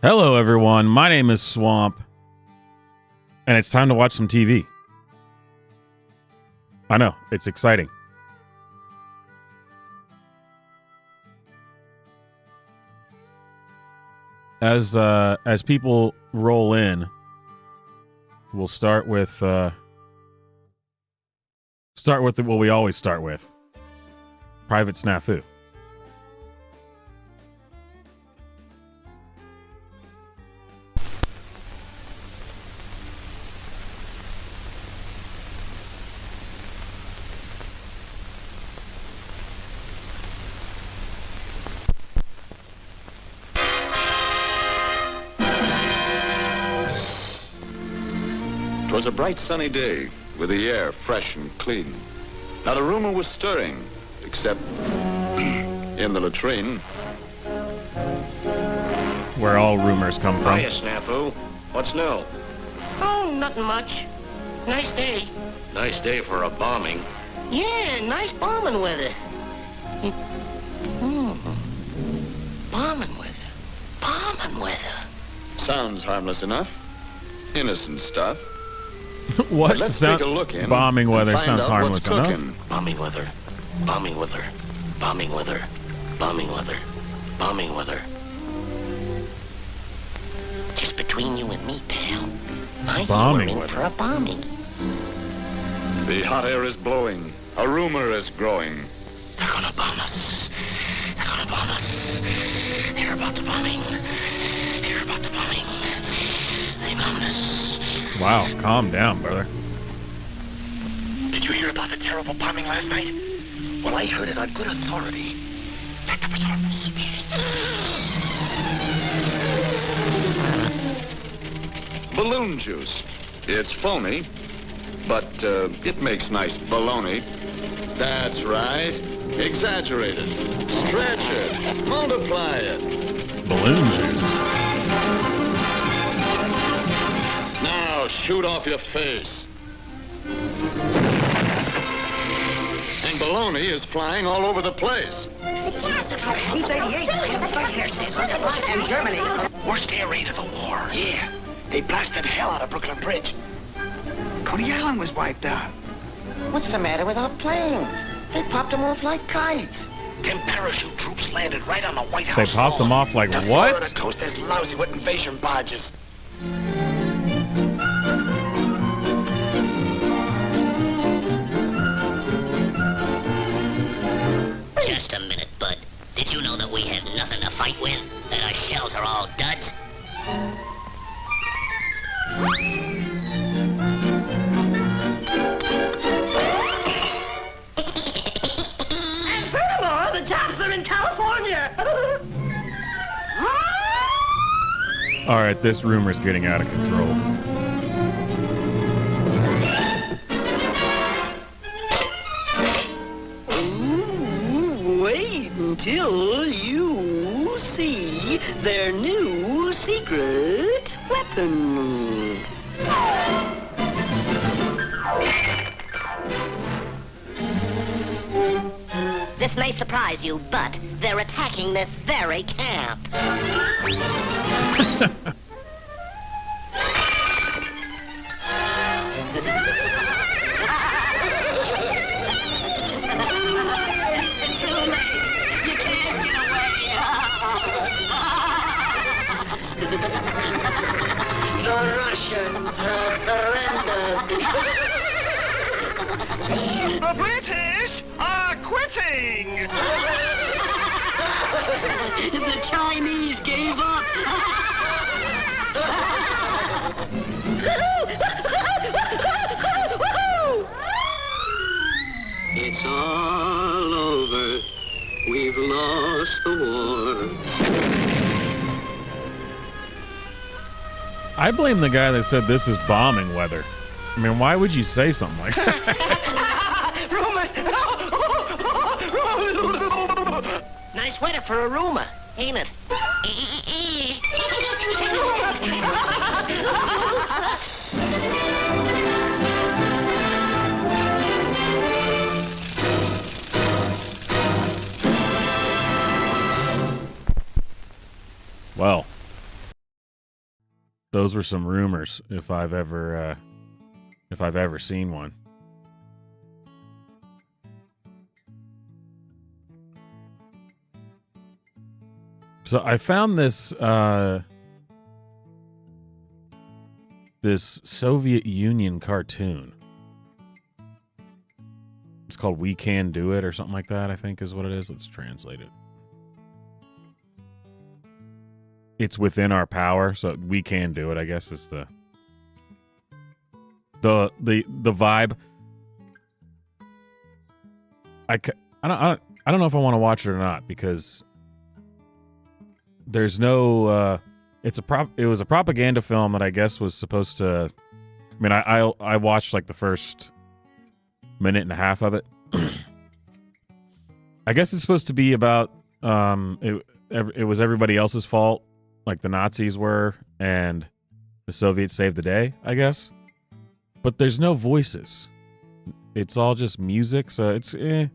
Hello, everyone. My name is Swamp, and it's time to watch some TV. I know, it's exciting. As people roll in, we'll start with what we always start with. Private Snafu. It was a bright sunny day, with the air fresh and clean. Not a rumor was stirring, except in the latrine. Where all rumors come from. Hiya, Snafu. What's new? Oh, nothing much. Nice day. Nice day for a bombing. Yeah, nice bombing weather. Bombing weather. Bombing weather. Sounds harmless enough. Innocent stuff. What? Let's take a look in. Bombing weather and find sounds out harmless what's enough. cooking. Bombing weather. Bombing weather. Bombing weather. Bombing weather. Bombing weather. Just between you and me, pal. I hear Bombing we're in weather. for a bombing. The hot air is blowing. A rumor is growing. They're gonna bomb us. They're gonna bomb us. Hear about the bombing. Hear about the bombing. They bombed us. Wow, calm down, brother. Did you hear about the terrible bombing last night? Well, I heard it on good authority. That was harmless. Balloon juice. It's phony, but it makes nice baloney. That's right. Exaggerate it. Stretch it. Multiply it. Balloon juice. Now shoot off your face. And baloney is flying all over the place. in Germany. Worst air raid of the war. Yeah. They blasted hell out of Brooklyn Bridge. Coney Island was wiped out. What's the matter with our planes? They popped them off like kites. Them parachute troops landed right on the White They House popped them lawn. off like The what? Florida coast is lousy with invasion barges. Just a minute, bud. Did you know that we have nothing to fight with? That our shells are all duds? And furthermore, the jobs are in California. All right, this rumor's getting out of control. Wait until you see their new secret weapon. This may surprise you, but they're attacking this very camp. The Russians have surrendered. The British are quitting. The Chinese gave up. It's all over. We've lost the war. I blame the guy that said this is bombing weather. I mean, why would you say something like that? Nice weather for a rumor, ain't it? Well, those were some rumors if I've ever seen one. So I found this this Soviet Union cartoon. It's called We Can Do It or something like that, I think is what it is. Let's translate it. It's within our power, so we can do it, I guess is the vibe. I don't know if I want to watch it or not because there's no it was a propaganda film that I guess was supposed to, I mean I watched like the first minute and a half of it. I guess it's supposed to be about it was everybody else's fault, like the Nazis were, and the Soviets saved the day, I guess. But there's no voices. It's all just music, so it's Should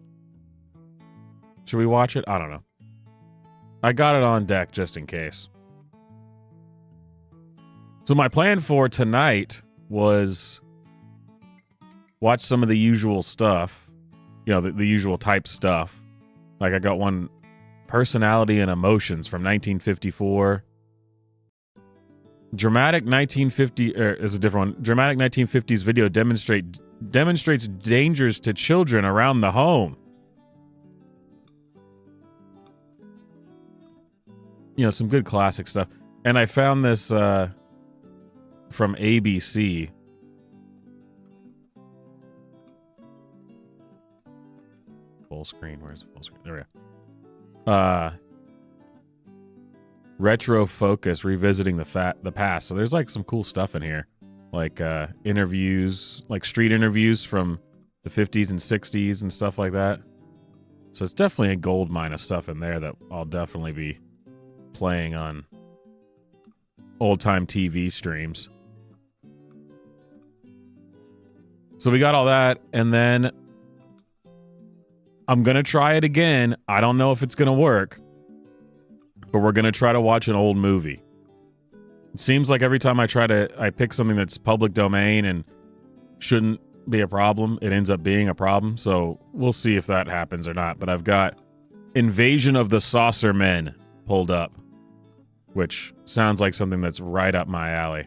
we watch it? I don't know. I got it on deck just in case. So my plan for tonight was watch some of the usual stuff. You know, the usual type stuff. Like I got one, Personality and Emotions from 1954. Dramatic 1950 is a different one. Dramatic 1950s video demonstrates dangers to children around the home. You know, some good classic stuff. And I found this from ABC. Full screen. Where's the full screen? There we go. Retro Focus, revisiting the past. So there's like some cool stuff in here, like interviews, like street interviews from the 50s and 60s and stuff like that. So it's definitely a gold mine of stuff in there that I'll definitely be playing on old time TV streams. So we got all that, and then I'm gonna try it again. I don't know if it's gonna work, but we're going to try to watch an old movie. It seems like every time I pick something that's public domain and shouldn't be a problem, it ends up being a problem. So we'll see if that happens or not. But I've got Invasion of the Saucer Men pulled up, which sounds like something that's right up my alley.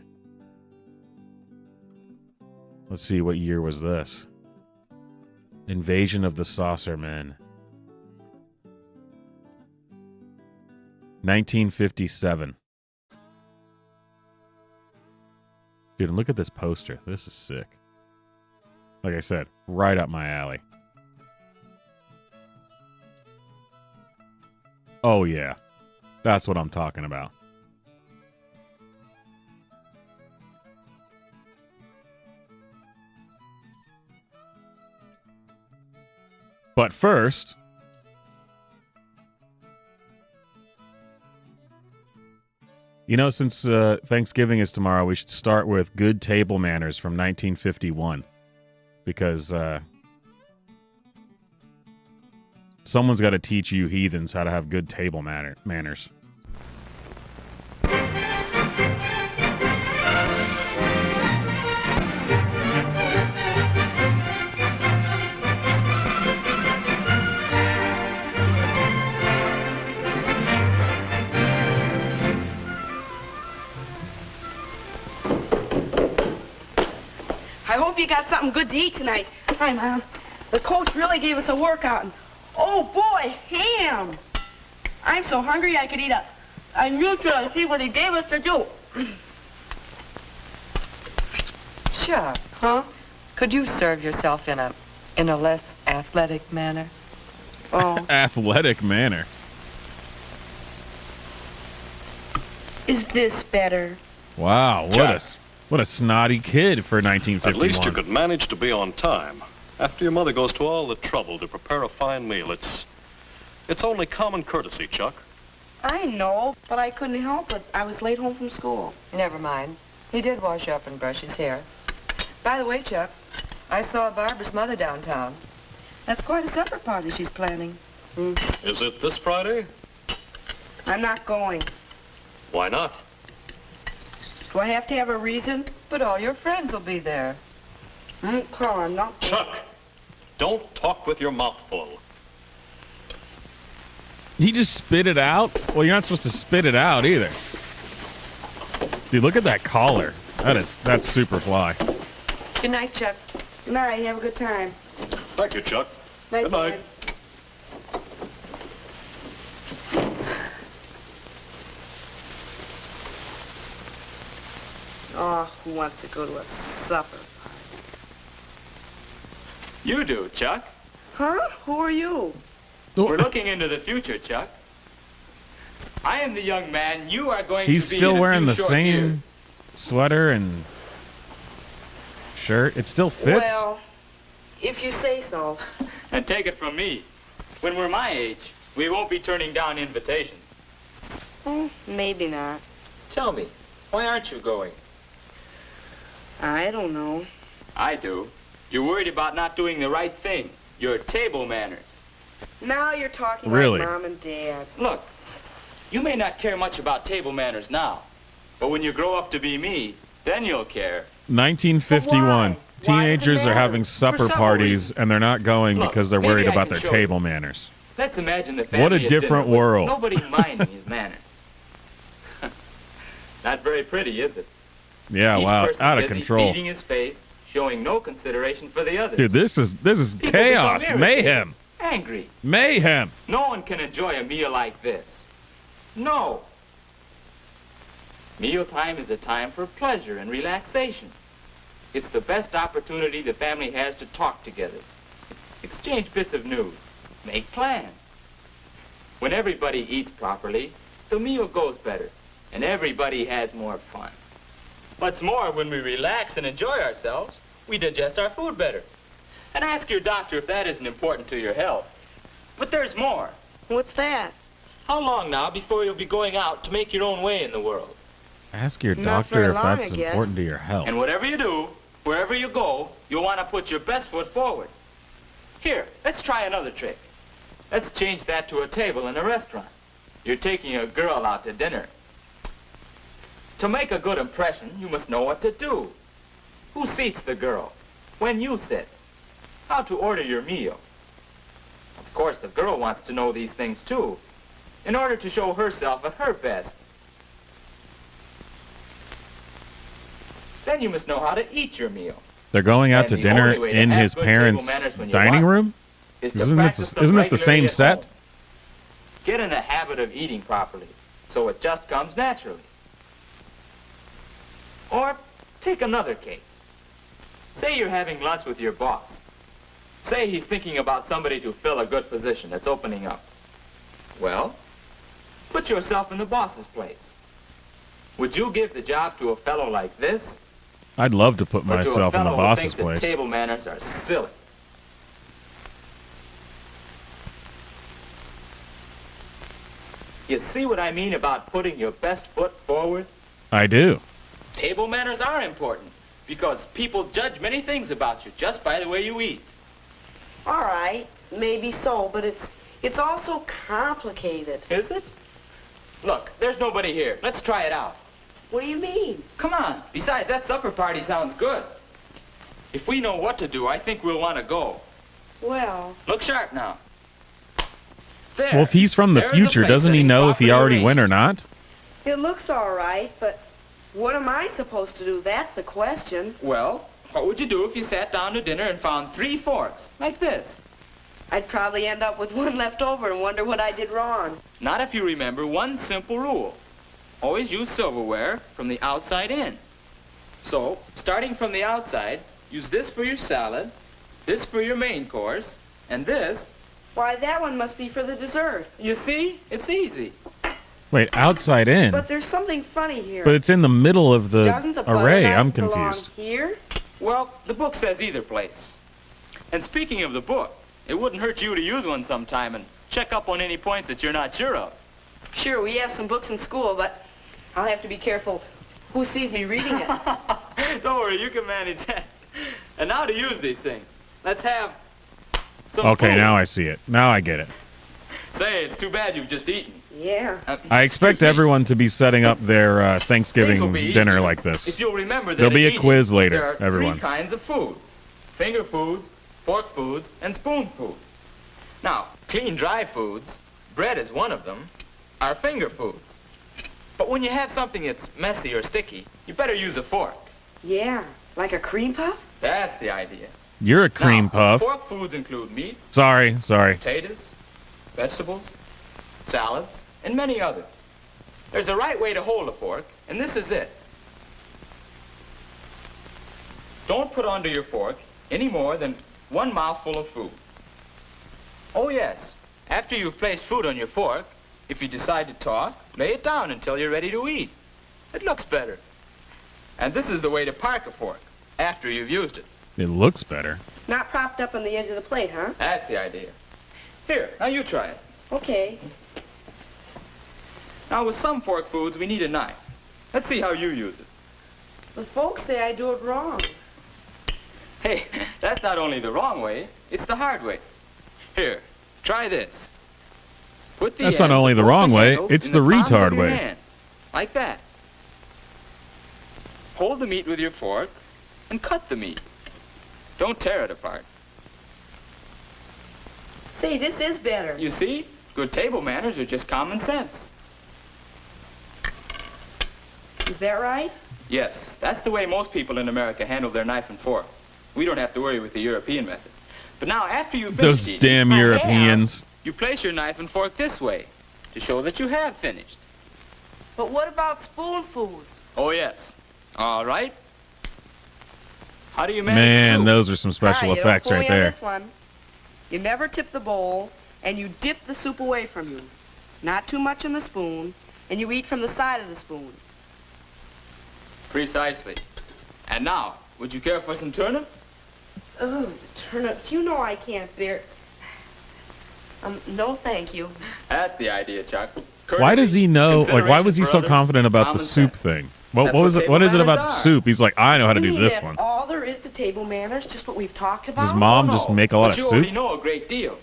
Let's see, what year was this? Invasion of the Saucer Men. 1957. Dude, and look at this poster. This is sick. Like I said, right up my alley. Oh, yeah. That's what I'm talking about. But first, you know, since Thanksgiving is tomorrow, we should start with Good Table Manners from 1951. Because someone's got to teach you heathens how to have good table manners. I hope you got something good to eat tonight. Hi, Mom. The coach really gave us a workout. And, oh, boy, ham. I'm so hungry I could eat a neutral and see what he gave us to do. Chuck. Huh? Could you serve yourself in a less athletic manner? Oh. Athletic manner. Is this better? Wow, what a snotty kid for 1951. At least you could manage to be on time. After your mother goes to all the trouble to prepare a fine meal, it's only common courtesy, Chuck. I know, but I couldn't help it. I was late home from school. Never mind. He did wash up and brush his hair. By the way, Chuck, I saw Barbara's mother downtown. That's quite a supper party she's planning. Is it this Friday? I'm not going. Why not? Do I have to have a reason? But all your friends will be there. Carl, I'm not... Chuck, don't talk with your mouth full. He just spit it out? Well, you're not supposed to spit it out either. Dude, look at that collar. That's super fly. Good night, Chuck. Good night. Have a good time. Thank you, Chuck. Good night. Oh, who wants to go to a supper party? You do, Chuck. Huh? Who are you? We're looking into the future, Chuck. I am the young man you are going He's to be still in a wearing few the short same years. sweater and shirt. It still fits. Well, if you say so. And take it from me, when we're my age, we won't be turning down invitations. Maybe not. Tell me, why aren't you going? I don't know. I do. You're worried about not doing the right thing. Your table manners. Now you're talking Really? like Mom and Dad. Look, you may not care much about table manners now, but when you grow up to be me, then you'll care. 1951. Teenagers are matter? having supper several parties reasons. and they're not going Look, because they're maybe worried I about can their show table you. manners. Let's imagine the family What a at different dinner with world. Nobody minding his manners. Not very pretty, is it? Yeah, Each wow, person out of busy control. Beating his face, showing no consideration for the others. Dude, this is People chaos, become irritated, mayhem, angry. mayhem. No one can enjoy a meal like this. No. Mealtime is a time for pleasure and relaxation. It's the best opportunity the family has to talk together, exchange bits of news, make plans. When everybody eats properly, the meal goes better, and everybody has more fun. What's more, when we relax and enjoy ourselves, we digest our food better. And ask your doctor if that isn't important to your health. But there's more. What's that? How long now before you'll be going out to make your own way in the world? Ask your Not very doctor if long, that's I guess. important to your health. And whatever you do, wherever you go, you'll want to put your best foot forward. Here, let's try another trick. Let's change that to a table in a restaurant. You're taking a girl out to dinner. To make a good impression, you must know what to do. Who seats the girl? When you sit? How to order your meal? Of course, the girl wants to know these things too, in order to show herself at her best. Then you must know how to eat your meal. They're going out to And the dinner only way to in have his good table parents' manners when you dining want room? Is to Isn't practice this the regularly same at set? home. Get in the habit of eating properly, so it just comes naturally. Or take another case. Say you're having lunch with your boss. Say he's thinking about somebody to fill a good position that's opening up. Well, put yourself in the boss's place. Would you give the job to a fellow like this? I'd love to put Or to a myself in the fellow who boss's thinks that place. table manners are silly? You see what I mean about putting your best foot forward? I do. Table manners are important because people judge many things about you just by the way you eat. All right, maybe so, but it's all so complicated. Is it? Look, there's nobody here. Let's try it out. What do you mean? Come on. Besides, that supper party sounds good. If we know what to do, I think we'll want to go. Well, Look sharp now. There. Well, if he's from the There's a future, place doesn't he sitting know if he properly already arranged. went or not? it looks all right, but what am I supposed to do? That's the question. Well, what would you do if you sat down to dinner and found 3 forks, like this? I'd probably end up with one left over and wonder what I did wrong. Not if you remember one simple rule. Always use silverware from the outside in. So, starting from the outside, use this for your salad, this for your main course, and this. Why, that one must be for the dessert. You see? It's easy. Wait, outside in? But there's something funny here. But it's in the middle of the Doesn't the array. butter I'm knife belong confused. here? Well, the book says either place. And speaking of the book, it wouldn't hurt you to use one sometime and check up on any points that you're not sure of. Sure, we have some books in school, but I'll have to be careful who sees me reading it. Don't worry, you can manage that. And now to use these things. Let's have some Okay, food. now I see it. Now I get it. Say, it's too bad you've just eaten. Yeah. I expect everyone to be setting up their Things will Thanksgiving be dinner easier like this. If you'll remember that There'll be in a quiz eating, later, there are everyone. three kinds of food: finger foods, fork foods, and spoon foods. Now, clean dry foods, bread is one of them, are finger foods. But when you have something that's messy or sticky, you better use a fork. Yeah, like a cream puff? That's the idea. You're a cream Now, puff. Fork foods include meats, Sorry. potatoes, vegetables, salads, and many others. There's a right way to hold a fork, and this is it. Don't put onto your fork any more than one mouthful of food. Oh yes, after you've placed food on your fork, if you decide to talk, lay it down until you're ready to eat. It looks better. And this is the way to park a fork, after you've used it. It looks better. Not propped up on the edge of the plate, huh? That's the idea. Here, now you try it. Okay. Now with some fork foods, we need a knife. Let's see how you use it. The folks say I do it wrong. Hey, that's not only the wrong way, it's the hard way. Here, try this. Put the That's not ends only of the both wrong way, handles it's in the palms of retard your way. hands, like that. Hold the meat with your fork and cut the meat. Don't tear it apart. Say, this is better. You see, good table manners are just common sense. Is that right? Yes, that's the way most people in America handle their knife and fork. We don't have to worry with the European method. But now, after you finish Those eating, damn Europeans. you place your knife and fork this way to show that you have finished. But what about spoon foods? Oh, yes. All right. How do you manage Man, soup? those are some special All right, effects you don't right fool me on there. this one. You never tip the bowl, and you dip the soup away from you. Not too much in the spoon, and you eat from the side of the spoon. Precisely. And now, would you care for some turnips? Oh, turnips. You know I can't bear... no, thank you. That's the idea, Chuck. Why does he know? Like, why was he consideration for so others, confident about the common soup sense. thing? What That's was what it? What table is it about the manners are. soup? He's like, I know how to You do mean this that's one. all there is to table manners, just what we've talked about? Does his mom just make a lot but of you soup? already know a great deal.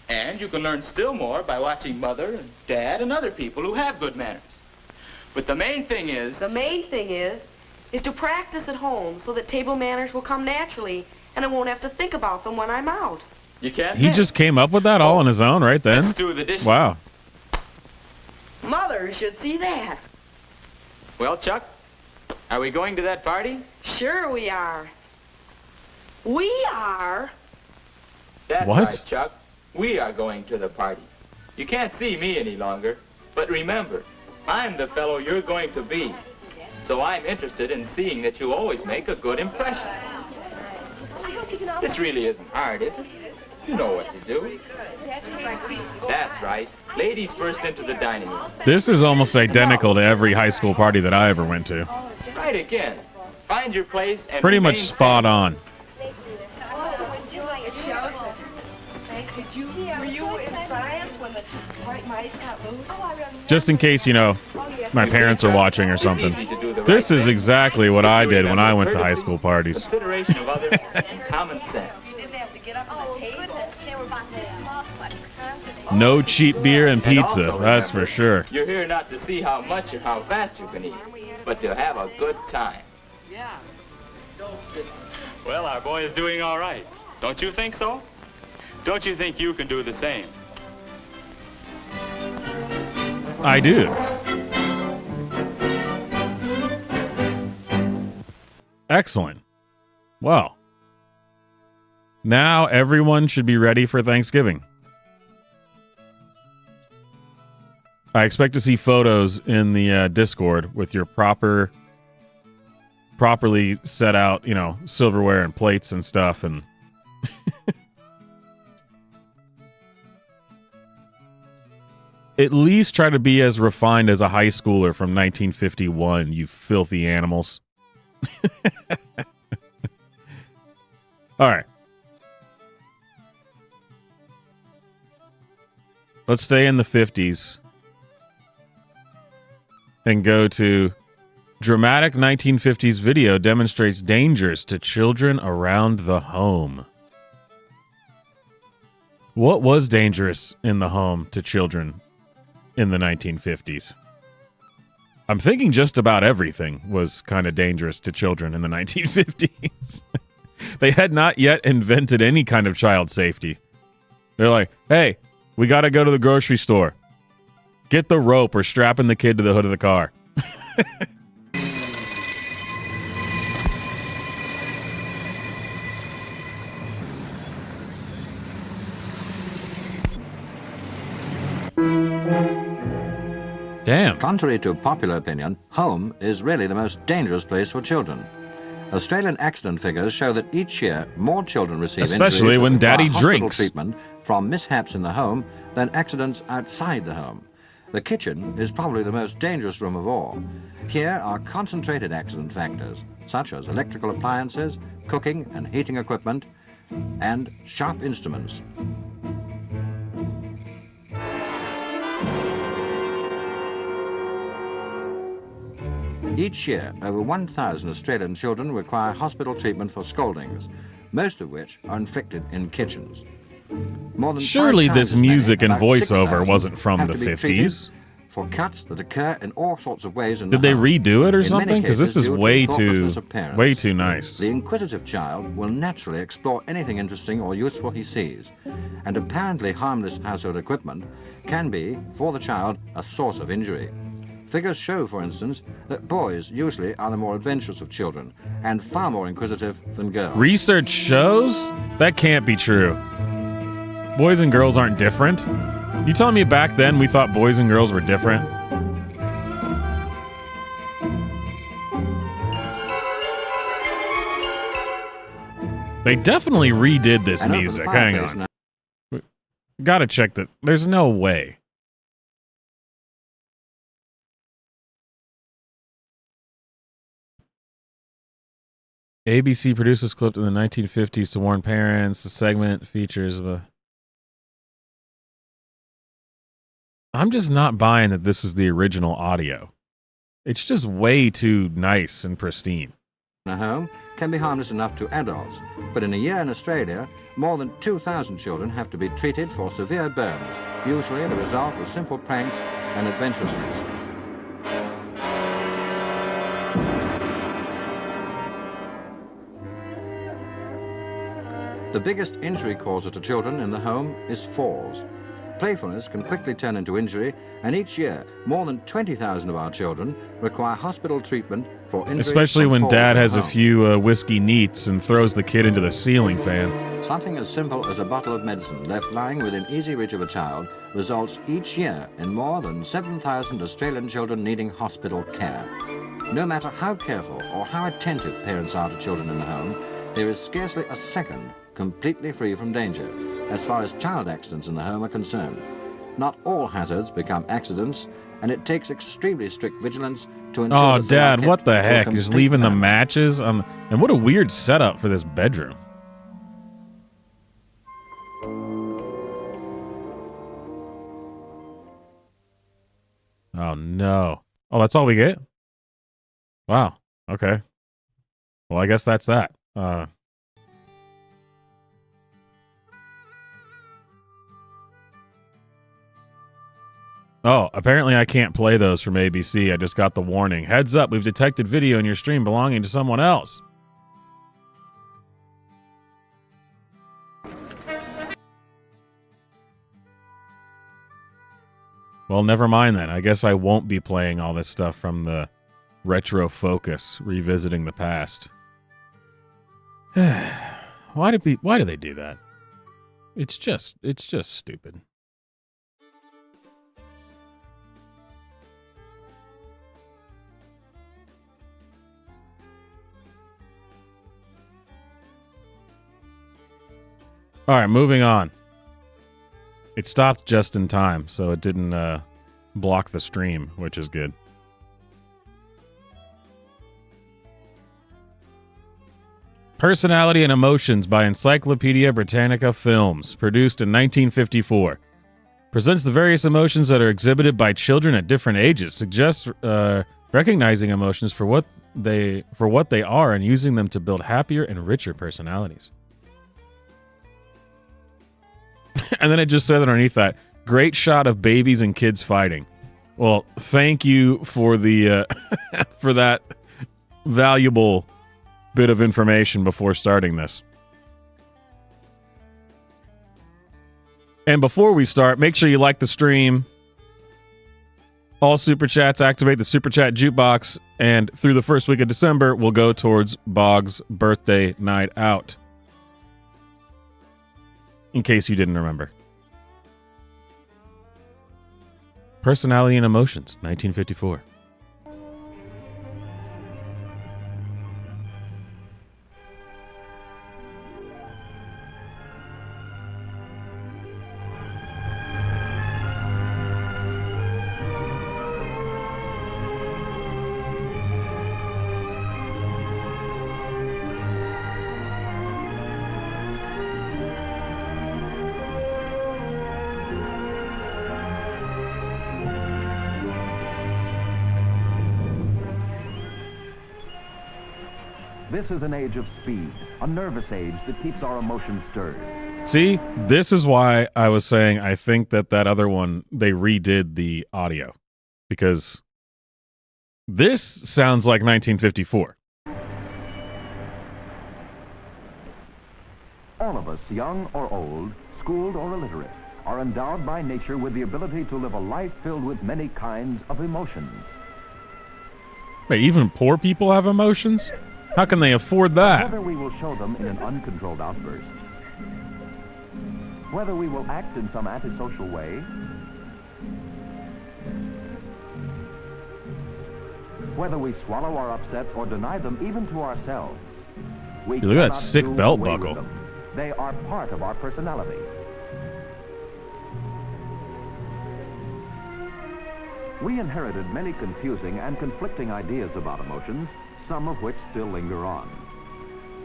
And you can learn still more by watching Mother and Dad and other people who have good manners. But the main thing is... The main thing is to practice at home so that table manners will come naturally, and I won't have to think about them when I'm out. You can't He miss. just came up with that all on his own right then? Let's do the dishes. Wow. Mother should see that. Well, Chuck, are we going to that party? Sure we are. We are. That's What? right, Chuck. We are going to the party. You can't see me any longer, but remember, I'm the fellow you're going to be. So I'm interested in seeing that you always make a good impression. This really isn't hard, is it? You know what to do. That's right. Ladies first into the dining room. This is almost identical to every high school party that I ever went to. Right again. Find your place and Pretty much remain spot on. Were you in science when the white mice got loose? Just in case, you know, my parents are watching or something. This is exactly what I did when I went to high school parties. Consideration of others and common sense. No cheap beer and And pizza, also that's for remember, sure. You're here not to see how much or how fast you can eat, but to have a good time. Yeah. Well, our boy is doing all right. Don't you think so? Don't you think you can do the same? I do. Excellent. Well, now everyone should be ready for Thanksgiving. I expect to see photos in the Discord with your properly set out, you know, silverware and plates and stuff. And at least try to be as refined as a high schooler from 1951, you filthy animals. All right. Let's stay in the 50s and go to dramatic 1950s video demonstrates dangers to children around the home. What was dangerous in the home to children in the 1950s. I'm thinking just about everything was kind of dangerous to children in the 1950s. They had not yet invented any kind of child safety. They're like, hey, we got to go to the grocery store. Get the rope or strapping the kid to the hood of the car. Damn. Contrary to popular opinion, home is really the most dangerous place for children. Australian accident figures show that each year more children receive especially injuries when that require daddy hospital drinks treatment from mishaps in the home than accidents outside the home. The kitchen is probably the most dangerous room of all. Here are concentrated accident factors, such as electrical appliances, cooking and heating equipment, and sharp instruments. Each year, over 1,000 Australian children require hospital treatment for scaldings, most of which are inflicted in kitchens. More than surely 5 times this as many, music and about voiceover 6,000, wasn't from have the to be treated 50s. For cuts that occur in all sorts of ways in Did the they home. redo it or In many something? Because this cases, is due to way thoughtlessness too, of parents. way too nice. The inquisitive child will naturally explore anything interesting or useful he sees, and apparently harmless household equipment can be, for the child, a source of injury. Figures show, for instance, that boys usually are the more adventurous of children and far more inquisitive than girls. Research shows? That can't be true. Boys and girls aren't different? You telling me back then we thought boys and girls were different? They definitely redid this An open music. Hang fireplace on. now- Gotta check that. There's no way. ABC produced this clip in the 1950s to warn parents. The segment features I'm just not buying that this is the original audio. It's just way too nice and pristine. In a home can be harmless enough to adults, but in a year in Australia, more than 2,000 children have to be treated for severe burns, usually the result of simple pranks and adventurousness. The biggest injury causer to children in the home is falls. Playfulness can quickly turn into injury, and each year, more than 20,000 of our children require hospital treatment for injuries Especially from when falls dad in has the a home. few whiskey neats and throws the kid into the ceiling fan. Something as simple as a bottle of medicine left lying within easy reach of a child results each year in more than 7,000 Australian children needing hospital care. No matter how careful or how attentive parents are to children in the home, there is scarcely a second completely free from danger as far as child accidents in the home are concerned. Not all hazards become accidents, and it takes extremely strict vigilance to ensure Oh, that they are Dad, kept what the to a heck? Just complete leaving the minimum. matches on. And what a weird setup for this bedroom. Oh, no. Oh, that's all we get? Wow. Okay. Well, I guess that's that. Oh, apparently I can't play those from ABC. I just got the warning. Heads up, we've detected video in your stream belonging to someone else. Well, never mind then. I guess I won't be playing all this stuff from the Retro Focus, revisiting the past. Why do they do that? It's just stupid. All right, moving on. It stopped just in time, so it didn't block the stream, which is good. Personality and Emotions by Encyclopedia Britannica Films, produced in 1954. Presents the various emotions that are exhibited by children at different ages, suggests recognizing emotions for what they are and using them to build happier and richer personalities. And then it just says underneath that, Great shot of babies and kids fighting. Well, thank you for the for that valuable bit of information before starting this. And before we start, make sure you like the stream. All super chats, activate the super chat jukebox, and through the first week of December, we'll go towards Bog's birthday night out. In case you didn't remember. Personality and Emotions, 1954. This is an age of speed, a nervous age that keeps our emotions stirred. See, this is why I was saying I think that other one, they redid the audio. Because this sounds like 1954. All of us, young or old, schooled or illiterate, are endowed by nature with the ability to live a life filled with many kinds of emotions. Wait, even poor people have emotions? How can they afford that? Whether we will show them in an uncontrolled outburst, whether we will act in some antisocial way, whether we swallow our upsets or deny them even to ourselves, we Look at that cannot sick do belt away with buckle. them. They are part of our personality. We inherited many confusing and conflicting ideas about emotions, some of which still linger on.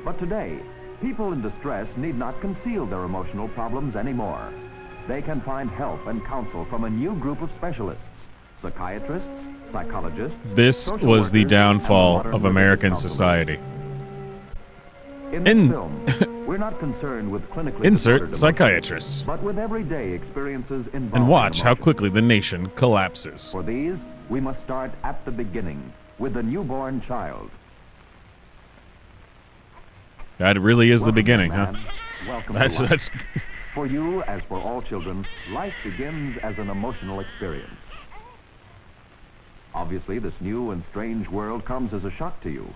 But today, people in distress need not conceal their emotional problems anymore. They can find help and counsel from a new group of specialists, psychiatrists, psychologists. This was the downfall of American society. In this film, we're not concerned with clinically Insert disordered psychiatrists. emotions, but with everyday experiences involving And watch how emotions. quickly the nation collapses. For these, we must start at the beginning, with the newborn child. That really is the Welcome, beginning, young huh? man. Welcome to That's life. that's For you, as for all children, life begins as an emotional experience. Obviously, this new and strange world comes as a shock to you.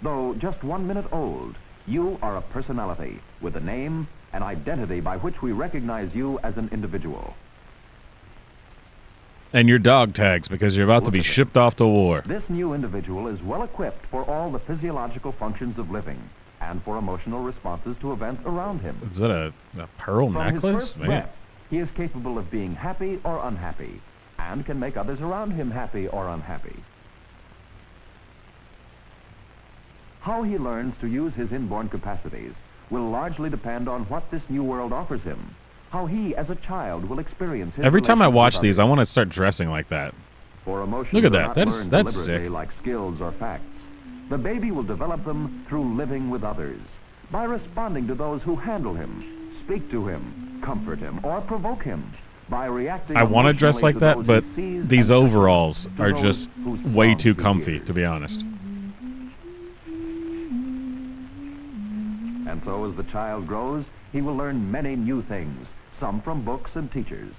Though just 1 minute old, you are a personality with a name, an identity by which we recognize you as an individual. and your dog tags because you're about to be shipped off to war. This new individual is well equipped for all the physiological functions of living and for emotional responses to events around him. Is that a pearl From his necklace? first Man. breath, he is capable of being happy or unhappy and can make others around him happy or unhappy. How he learns to use his inborn capacities will largely depend on what this new world offers him, how he, as a child, will experience his Every time I relations watch with these, I others. want to start dressing like that. For emotions Look at are that. not That's learned that's deliberately sick. like skills or facts. The baby will develop them through living with others, by responding to those who handle him, speak to him, comfort him, or provoke him, by reacting I want to dress emotionally like to that, those but he sees these and overalls touches, to are those just whose way songs too he comfy, hears. to be honest. And so as the child grows, he will learn many new things, some from books and teachers,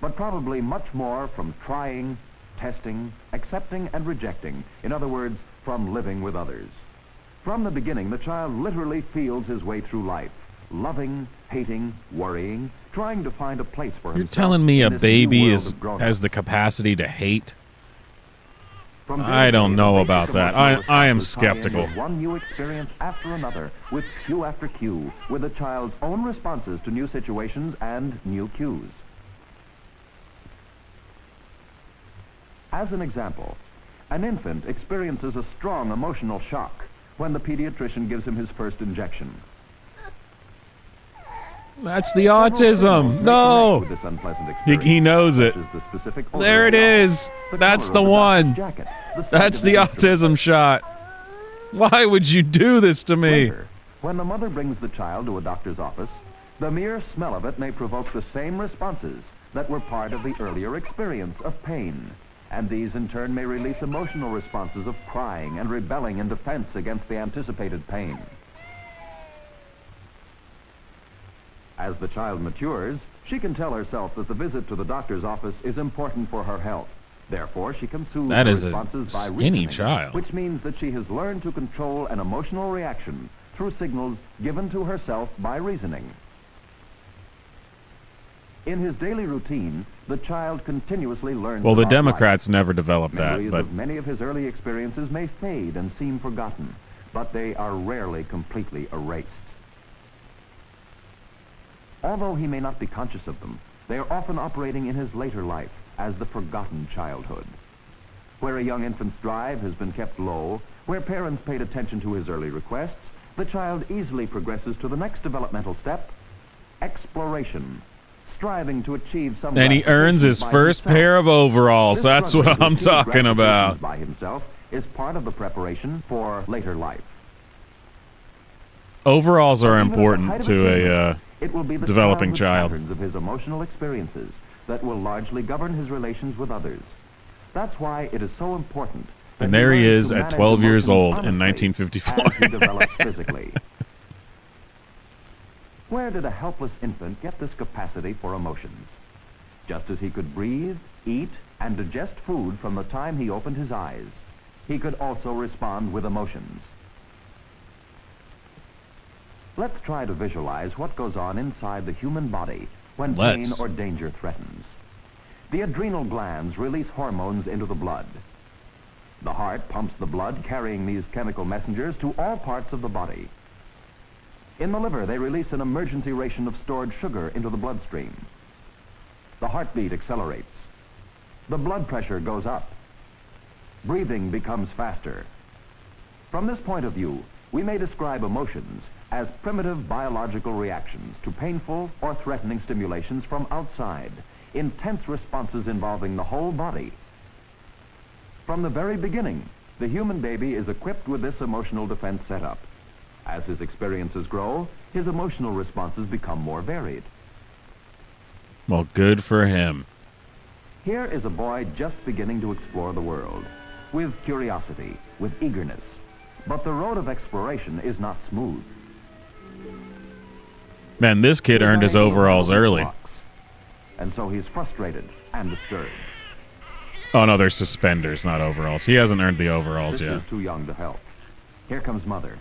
but probably much more from trying, testing, accepting, and rejecting. In other words, from living with others. From the beginning, the child literally feels his way through life, loving, hating, worrying, trying to find a place for You're himself. telling me in a this new baby world is of grown-ups. has the capacity to hate? From I day don't to day, know the about basic that. emotional I am responses tie in skeptical. with one new experience after another, with cue after cue, with a child's own responses to new situations and new cues. As an example, an infant experiences a strong emotional shock when the pediatrician gives him his first injection. That's the autism. No. With this unpleasant He experience, knows it. such as the specific odor There of it the is. the That's color the of one. doctor's jacket, the size That's of the his instrument. autism shot. Why would you do this to me? Later, when the mother brings the child to a doctor's office, The mere smell of it may provoke the same responses that were part of the earlier experience of pain, and these in turn may release emotional responses of crying and rebelling in defense against the anticipated pain. As the child matures, she can tell herself that the visit to the doctor's office is important for her health. Therefore, she can soothe That her is a responses by skinny reasoning, child. which means that she has learned to control an emotional reaction through signals given to herself by reasoning. In his daily routine, the child continuously learns Well, the about Democrats life. never developed that, Memories but of many of his early experiences may fade and seem forgotten, but they are rarely completely erased. Although he may not be conscious of them, they are often operating in his later life as the forgotten childhood. Where a young infant's drive has been kept low, where parents paid attention to his early requests, the child easily progresses to the next developmental step, exploration, striving to achieve some. and he earns his first pair of overalls. That's what I'm talking about. By himself is part of the preparation for later life. Overalls are Even at the height important of to achievement, a it will be the developing childhood child. patterns of his emotional experiences that will largely govern his relations with others. That's why it is so important. And there he is at 12 years old in honestly 1954. as he develops physically. Where did a helpless infant get this capacity for emotions? Just as he could breathe, eat, and digest food from the time he opened his eyes, he could also respond with emotions. Let's try to visualize what goes on inside the human body when pain or danger threatens. The adrenal glands release hormones into the blood. The heart pumps the blood, carrying these chemical messengers to all parts of the body. In the liver, they release an emergency ration of stored sugar into the bloodstream. The heartbeat accelerates. The blood pressure goes up. Breathing becomes faster. From this point of view, we may describe emotions as primitive biological reactions to painful or threatening stimulations from outside, intense responses involving the whole body. From the very beginning, the human baby is equipped with this emotional defense setup. As his experiences grow, his emotional responses become more varied. Well, good for him. Here is a boy just beginning to explore the world, with curiosity, with eagerness. But the road of exploration is not smooth. Man, this kid earned his overalls early. And so he's frustrated and disturbed. Oh, no, they're suspenders, not overalls. He hasn't earned the overalls This yet. is too young to help. Here comes Mother.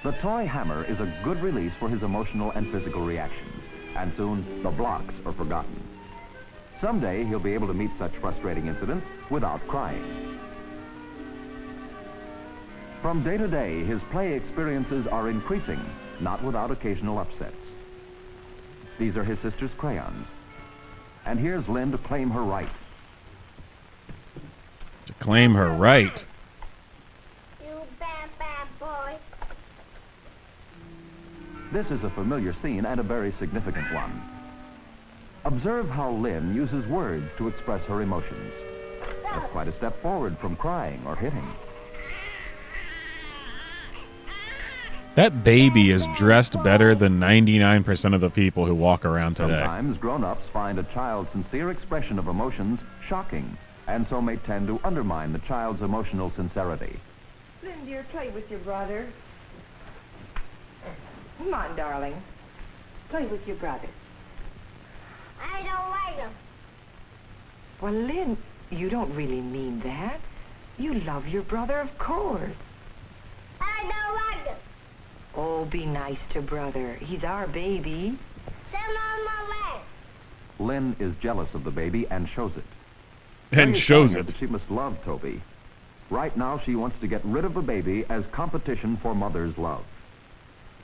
The toy hammer is a good release for his emotional and physical reactions, and soon the blocks are forgotten. Someday he'll be able to meet such frustrating incidents without crying. From day to day, his play experiences are increasing, not without occasional upsets. These are his sister's crayons. And here's Lynn to claim her right. To claim her right. You bad, bad boy. This is a familiar scene and a very significant one. Observe how Lynn uses words to express her emotions. That's quite a step forward from crying or hitting. That baby is dressed better than 99% of the people who walk around today. Sometimes grown-ups find a child's sincere expression of emotions shocking, and so may tend to undermine the child's emotional sincerity. Lynn, dear, play with your brother. Come on, darling. Play with your brother. I don't like him. Well, Lynn, you don't really mean that. You love your brother, of course. I don't like him. Oh, be nice to brother. He's our baby. Send on my leg. Lynn is jealous of the baby and shows it. And Ray is shows telling her it. that she must love Toby. Right now, she wants to get rid of the baby as competition for Mother's love.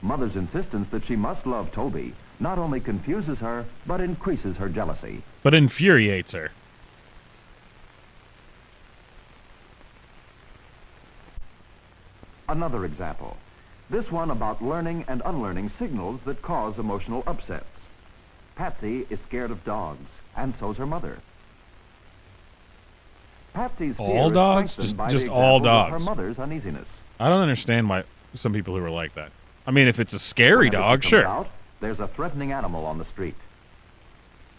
Mother's insistence that she must love Toby not only confuses her, but increases her jealousy. But infuriates her. Another example. This one about learning and unlearning signals that cause emotional upsets. Patsy is scared of dogs, and so's her mother. Patsy's fear All is dogs? strengthened by Just the all examples of dogs. her mother's uneasiness. I don't understand why some people who are like that. I mean, if it's a scary Whenever dog, she comes sure. out, there's a threatening animal on the street.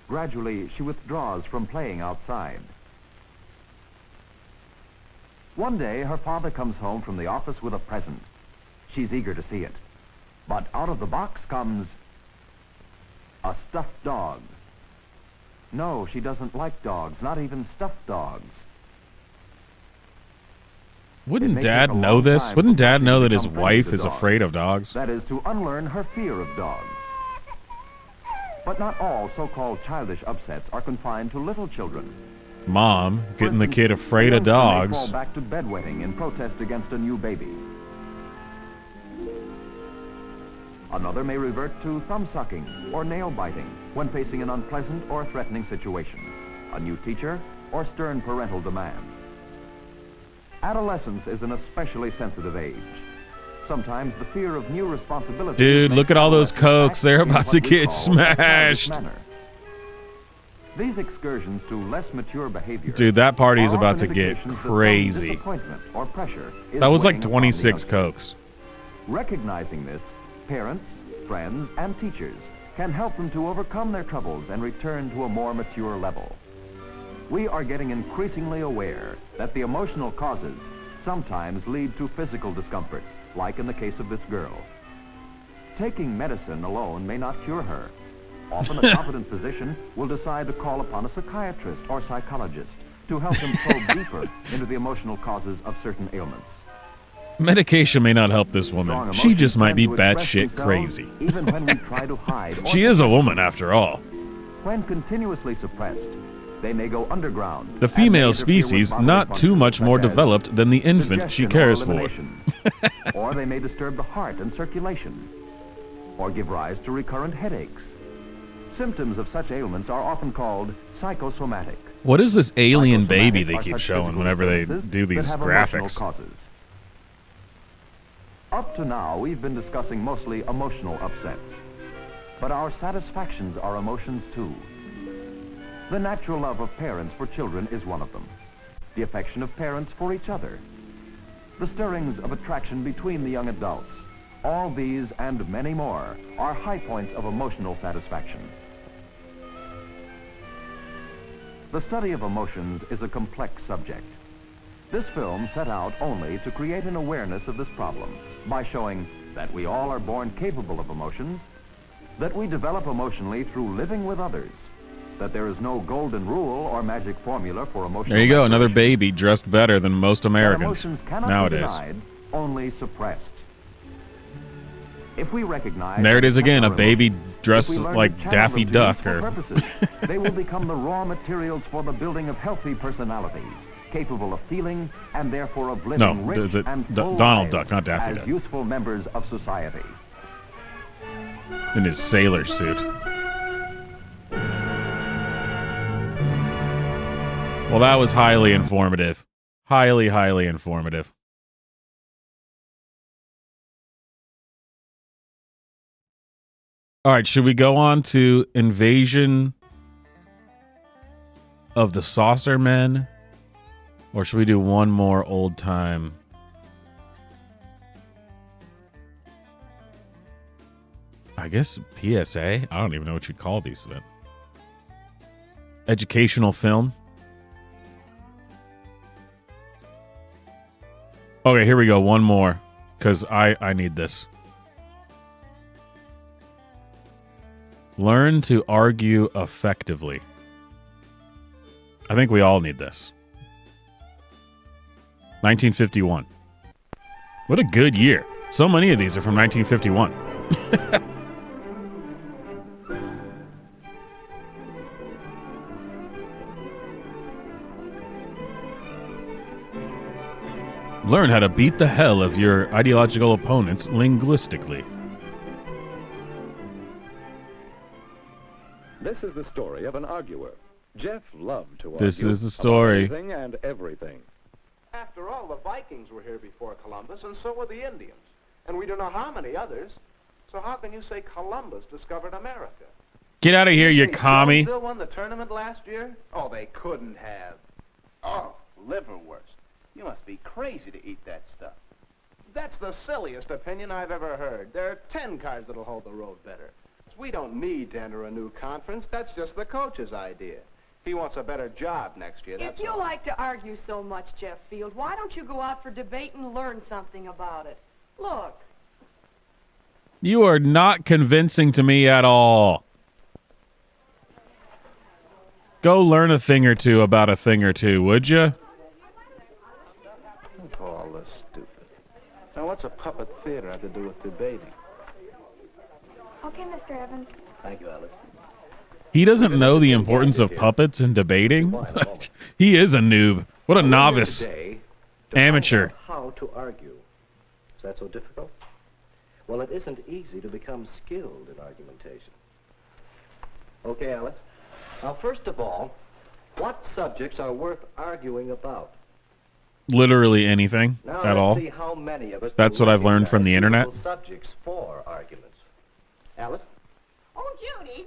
Gradually, she withdraws from playing outside. One day, her father comes home from the office with a present. She's eager to see it. But out of the box comes a stuffed dog. No, she doesn't like dogs, not even stuffed dogs. Wouldn't Dad know this? Wouldn't Dad know that his wife is afraid of dogs? That is, to unlearn her fear of dogs. But not all so-called childish upsets are confined to little children. Mom, getting the kid afraid of dogs. Fall back to bedwetting in protest against a new baby. Another may revert to thumb-sucking or nail-biting when facing an unpleasant or threatening situation, a new teacher, or stern parental demand. Adolescence is an especially sensitive age. Sometimes the fear of new responsibilities... Dude, look at all those Cokes. They're about to get smashed. These excursions to less mature behavior... Dude, that party is about to get crazy. Or pressure that was like 26 Cokes. Recognizing this, parents, friends, and teachers can help them to overcome their troubles and return to a more mature level. We are getting increasingly aware that the emotional causes sometimes lead to physical discomforts, like in the case of this girl. Taking medicine alone may not cure her. Often a competent physician will decide to call upon a psychiatrist or psychologist to help them probe deeper into the emotional causes of certain ailments. Medication may not help this woman. She just might be batshit crazy. Even when we try to hide she is a woman, after all. When continuously suppressed, they may go underground. The female species not too much more developed than the infant she cares for. Or they may disturb the heart and circulation, or give rise to recurrent headaches. Symptoms of such ailments are often called psychosomatic. What is this alien baby they keep showing whenever they do these graphics? Up to now, we've been discussing mostly emotional upsets. But our satisfactions are emotions too. The natural love of parents for children is one of them. The affection of parents for each other. The stirrings of attraction between the young adults. All these and many more are high points of emotional satisfaction. The study of emotions is a complex subject. This film set out only to create an awareness of this problem by showing that we all are born capable of emotions, that we develop emotionally through living with others, that there is no golden rule or magic formula for emotional... There you go, another baby dressed better than most Americans nowadays. Be denied, only suppressed. If we recognize... And there it is again, a baby dressed like Daffy Duck. They will become the raw materials for the building of healthy personalities, capable of feeling and therefore of living rich and full Donald lives Duck, not Daffy as Duck. useful members of society. In his sailor suit. Well, that was highly informative. Highly, highly informative. All right, should we go on to Invasion of the Saucer Men? Or should we do one more old time? I guess PSA? I don't even know what you'd call these, but educational film. Okay, here we go. One more, because I need this. Learn to argue effectively. I think we all need this. 1951. What a good year. So many of these are from 1951. Learn how to beat the hell of your ideological opponents linguistically. This is the story of an arguer. Jeff loved to argue. This is the story. About anything and everything. After all, the Vikings were here before Columbus, and so were the Indians. And we don't know how many others. So how can you say Columbus discovered America? Get out of here, you commie. Still won the tournament last year? Oh, they couldn't have. Oh, liverwurst. You must be crazy to eat that stuff. That's the silliest opinion I've ever heard. There are 10 cars that'll hold the road better. we don't need to enter a new conference. That's just the coach's idea. He wants a better job next year, that's If you all. like to argue so much, Jeff Field, why don't you go out for debate and learn something about it? Look. You are not convincing to me at all. Go learn a thing or two about a thing or two, would you? All this stupid. Now, what's a puppet theater have to do with debating? Okay, Mr. Evans. Thank you, Alice. He doesn't know the importance of puppets in debating? He is a noob. What a novice. Amateur. How to argue. Is that so difficult? Well, it isn't easy to become skilled in argumentation. Okay, Alice. Now, first of all, what subjects are worth arguing about? Literally anything Now, at all. let's see how many of us That's can what I've learned from the recognize internet. suitable subjects for arguments. Alice? Oh, Judy,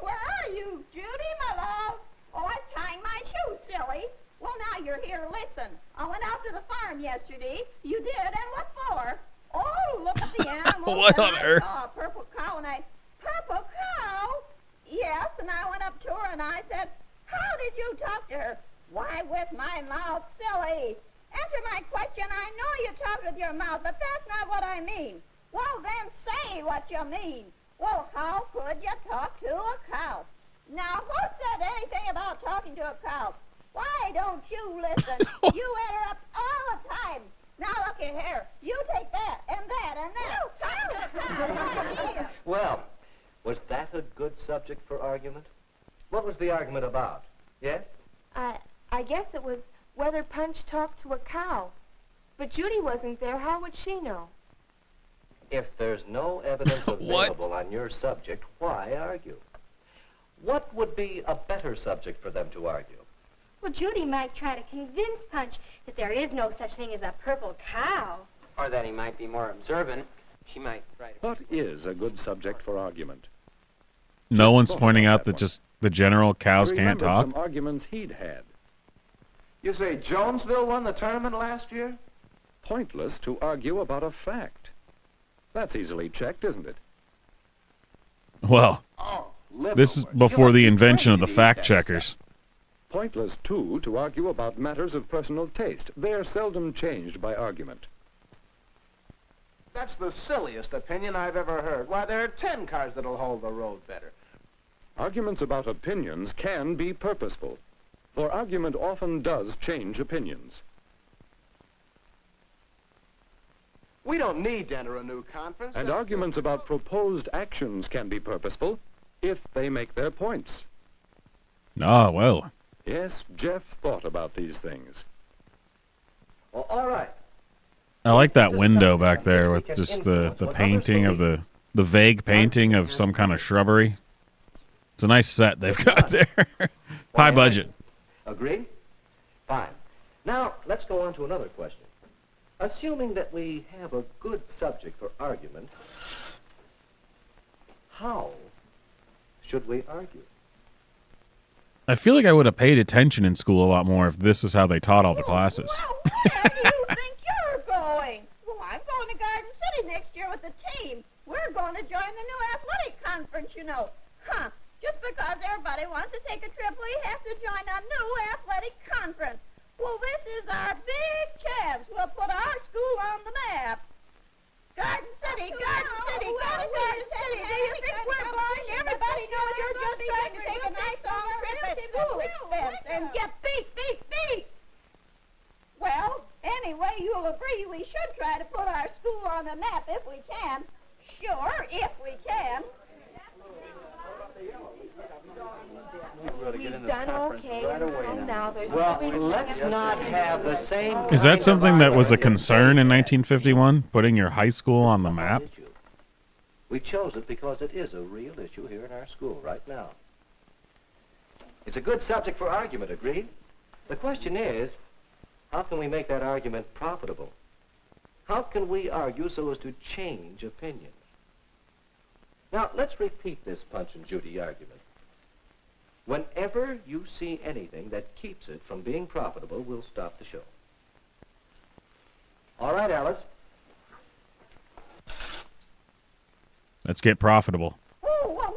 where are you? Judy, my love. Oh, I'm tying my shoes, silly. Well, now you're here. Listen, I went out to the farm yesterday. You did, and what for? Oh, look at the animals. What and on I earth? saw a purple cow, and Purple cow? Yes, and I went up to her, and I said, how did you talk to her? Why, with my mouth, silly. Answer my question. I know you talk with your mouth, but that's not what I mean. Well, then say what you mean. Well, how could you talk to a cow? Now, who said anything about talking to a cow? Why don't you listen? You interrupt all the time. Now, look at here. You take that, and that, and that. Talk to the cow right here. Well, was that a good subject for argument? What was the argument about? Yes? I guess it was whether Punch talked to a cow. But Judy wasn't there. How would she know? If there's no evidence available on your subject, why argue? What would be a better subject for them to argue? Well, Judy might try to convince Punch that there is no such thing as a purple cow. Or that he might be more observant. She might try to... What is a good subject for argument? No one's pointing out that just the general cows can't Remembered talk. some arguments he'd had. You say Jonesville won the tournament last year? Pointless to argue about a fact. That's easily checked, isn't it? Well, this is before the invention of the fact checkers. Pointless, too, to argue about matters of personal taste. They're seldom changed by argument. That's the silliest opinion I've ever heard. Why, there are 10 cars that'll hold the road better. Arguments about opinions can be purposeful, for argument often does change opinions. We don't need to enter a new conference. And arguments about proposed actions can be purposeful if they make their points. Ah, well. Yes, Jeff thought about these things. Well, all right. I like that window back there with just the painting of the vague painting of some kind of shrubbery. It's a nice set they've got there. High budget. Agreed? Fine. Now, let's go on to another question. Assuming that we have a good subject for argument, how should we argue? I feel like I would have paid attention in school a lot more if this is how they taught all the classes. Where do you think you're going? Well, I'm going to Garden City next year with the team. We're going to join the new athletic conference, you know. Huh. Just because everybody wants to take a trip, we have to join a new athletic conference. Well, this is our big chance. We'll put our school on the map. Garden City, Garden City, go to Garden City. Do you think we're going? Everybody knows you're just trying to take a nice long trip at school expense and get beat. Well, anyway, you'll agree we should try to put our school on the map if we can. Sure, if we can. We've done okay. So now there's Well, let's not have the same... Is that something that was a concern in 1951? Putting your high school on the map? We chose it because it is a real issue here in our school right now. It's a good subject for argument, agreed? The question is, how can we make that argument profitable? How can we argue so as to change opinions? Now, let's repeat this Punch and Judy argument. Whenever you see anything that keeps it from being profitable, we'll stop the show. All right, Alice. Let's get profitable. Oh, well,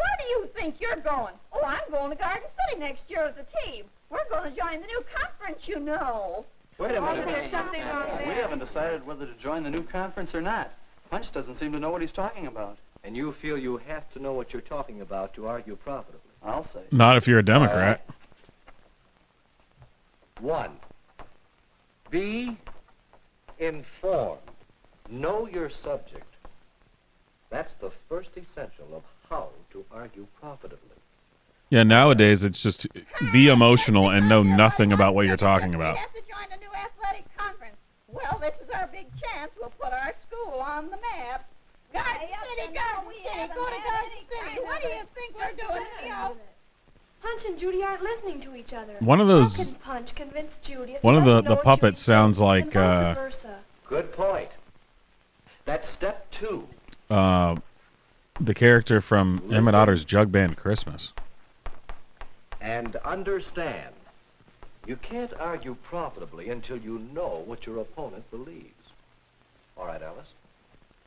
going? Oh, I'm going to Garden City next year with the team. We're going to join the new conference, you know. Wait a minute. There's something wrong We there. haven't decided whether to join the new conference or not. Punch doesn't seem to know what he's talking about. And you feel you have to know what you're talking about to argue profitably. I'll say. Not if you're a Democrat. 1. Be informed. Know your subject. That's the first essential of how to argue profitably. Yeah, nowadays it's just be emotional and know nothing about what you're talking about. We have to join the new athletic conference. Well, this is our big chance. We'll put our school on the map. Garden City, Garden City, go to Garden City. What do you think we're doing, Leo? Punch and Judy aren't listening to each other. One of those- How can Punch convince Judy if One he of doesn't the know what puppets Judy sounds thinks, like and vice versa? Good point. That's step 2. The character from Emmett Otter's Jug Band Christmas. And understand, you can't argue profitably until you know what your opponent believes. All right, Alice?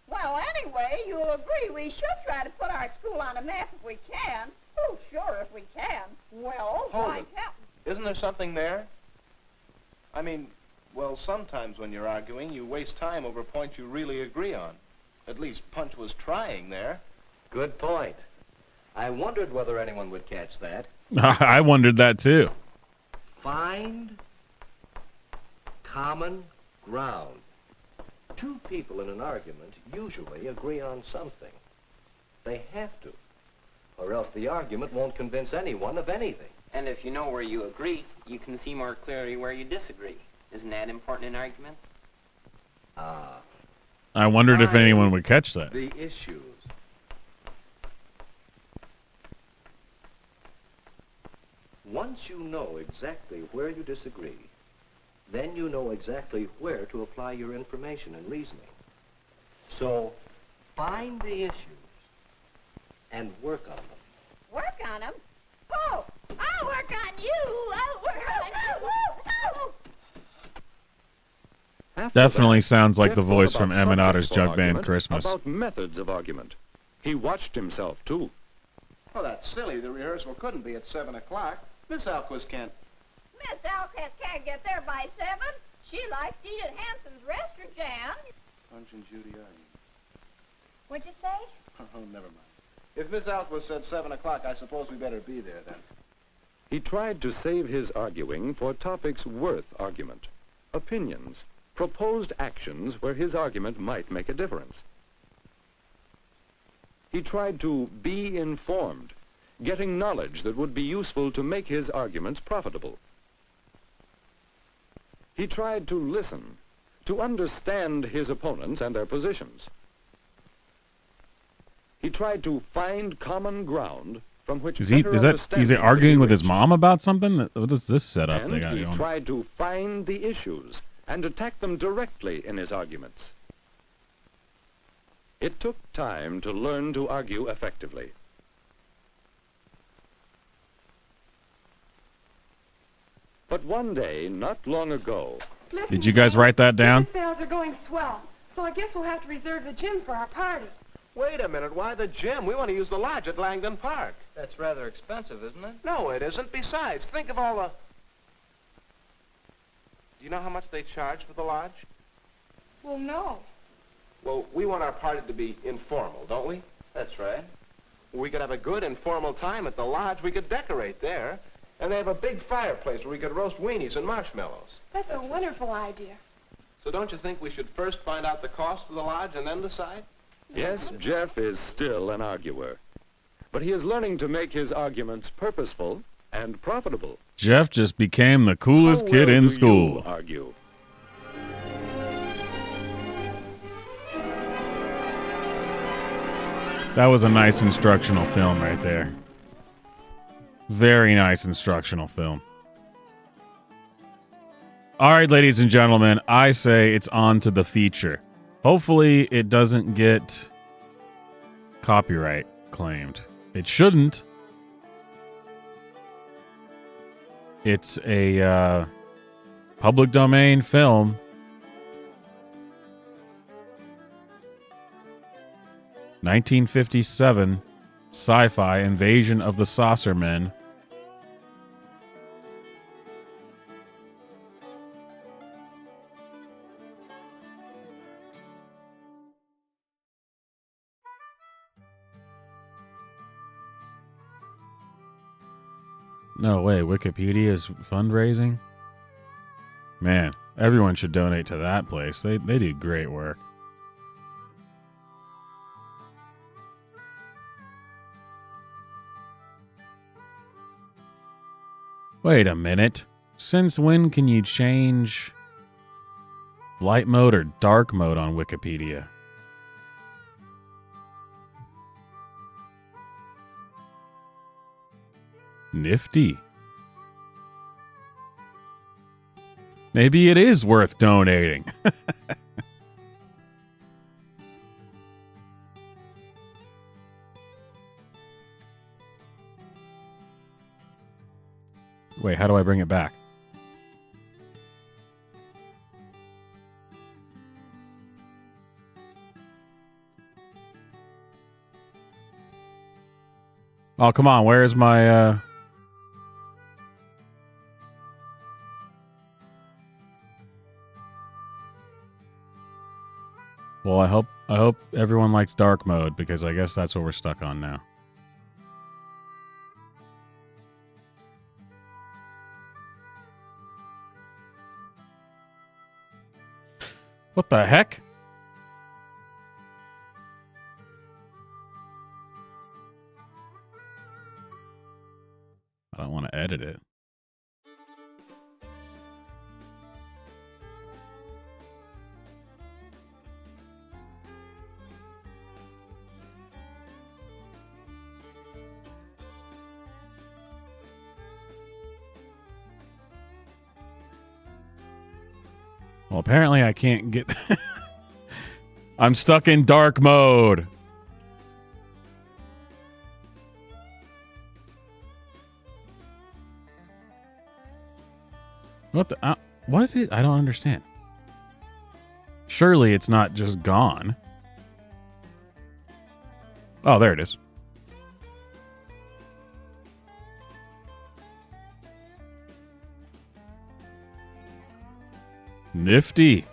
Well, anyway, you'll agree we should try to put our school on a map if we can. Oh, sure, if we can. Well, Hold why it. can't Isn't there something there? I mean, well, sometimes when you're arguing, you waste time over points you really agree on. At least Punch was trying there. Good point. I wondered whether anyone would catch that. I wondered that too. Find common ground. 2 people in an argument usually agree on something. They have to, or else the argument won't convince anyone of anything. And if you know where you agree, you can see more clearly where you disagree. Isn't that important in argument? I wondered if anyone would catch that. The issues. Once you know exactly where you disagree, then you know exactly where to apply your information and reasoning. So, find the issues and work on them. work on them? Oh, I'll work on you. I'll work on you. Definitely sounds like Jeff the voice thought from about Emmett Otter's subjects for Jug Band argument, Christmas. About methods of argument. He watched himself, too. Well, that's silly. The rehearsal couldn't be at 7 o'clock. Miss Alquist can't. Miss Alcott can't get there by 7. She likes to eat at Hanson's restaurant, Jan. Punch and Judy are you? What'd you say? Oh, never mind. If Miss Alquist said 7 o'clock, I suppose we better be there then. He tried to save his arguing for topics worth argument. Opinions. Proposed actions where his argument might make a difference. He tried to be informed, getting knowledge that would be useful to make his arguments profitable. He tried to listen, to understand his opponents and their positions. He tried to find common ground from which Is he arguing with his mom about something? What is this setup and they got he going? tried to find the issues and attack them directly in his arguments. It took time to learn to argue effectively. But one day, not long ago... Did you guys write that down? Ticket sales are going swell, so I guess we'll have to reserve the gym for our party. Wait a minute. Why the gym? We want to use the lodge at Langdon Park. That's rather expensive, isn't it? No, it isn't. Besides, think of all the... Do you know how much they charge for the lodge? Well, no. Well, we want our party to be informal, don't we? That's right. We could have a good informal time at the lodge. We could decorate there. And they have a big fireplace where we could roast weenies and marshmallows. That's a wonderful idea. So don't you think we should first find out the cost of the lodge and then decide? Yes, Jeff is still an arguer. But he is learning to make his arguments purposeful and profitable. Jeff just became the coolest How kid well in do school. you argue? That was a nice instructional film right there. Very nice instructional film. All right, ladies and gentlemen, I say it's on to the feature. Hopefully it doesn't get copyright claimed. It shouldn't. It's a public domain film. (1957), Sci-fi Invasion of the Saucermen. No way, Wikipedia is fundraising? Man, everyone should donate to that place. They do great work. Wait a minute. Since when can you change light mode or dark mode on Wikipedia? Nifty. Maybe it is worth donating. Wait, how do I bring it back? Oh, come on. Where's my, Well, I hope everyone likes dark mode, because I guess that's what we're stuck on now. What the heck? I don't want to edit it. Well, apparently I can't get... I'm stuck in dark mode. What the... what is... I don't understand. Surely it's not just gone. Oh, there it is. Nifty.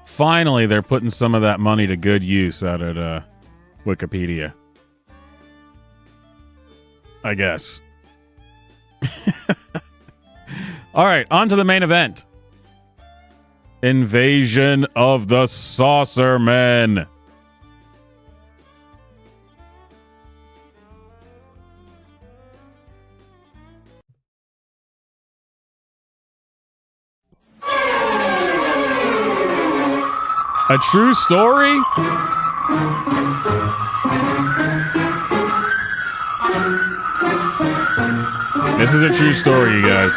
Finally, they're putting some of that money to good use out at Wikipedia. I guess. All right, on to the main event. Invasion of the Saucermen. A true story? This is a true story, you guys.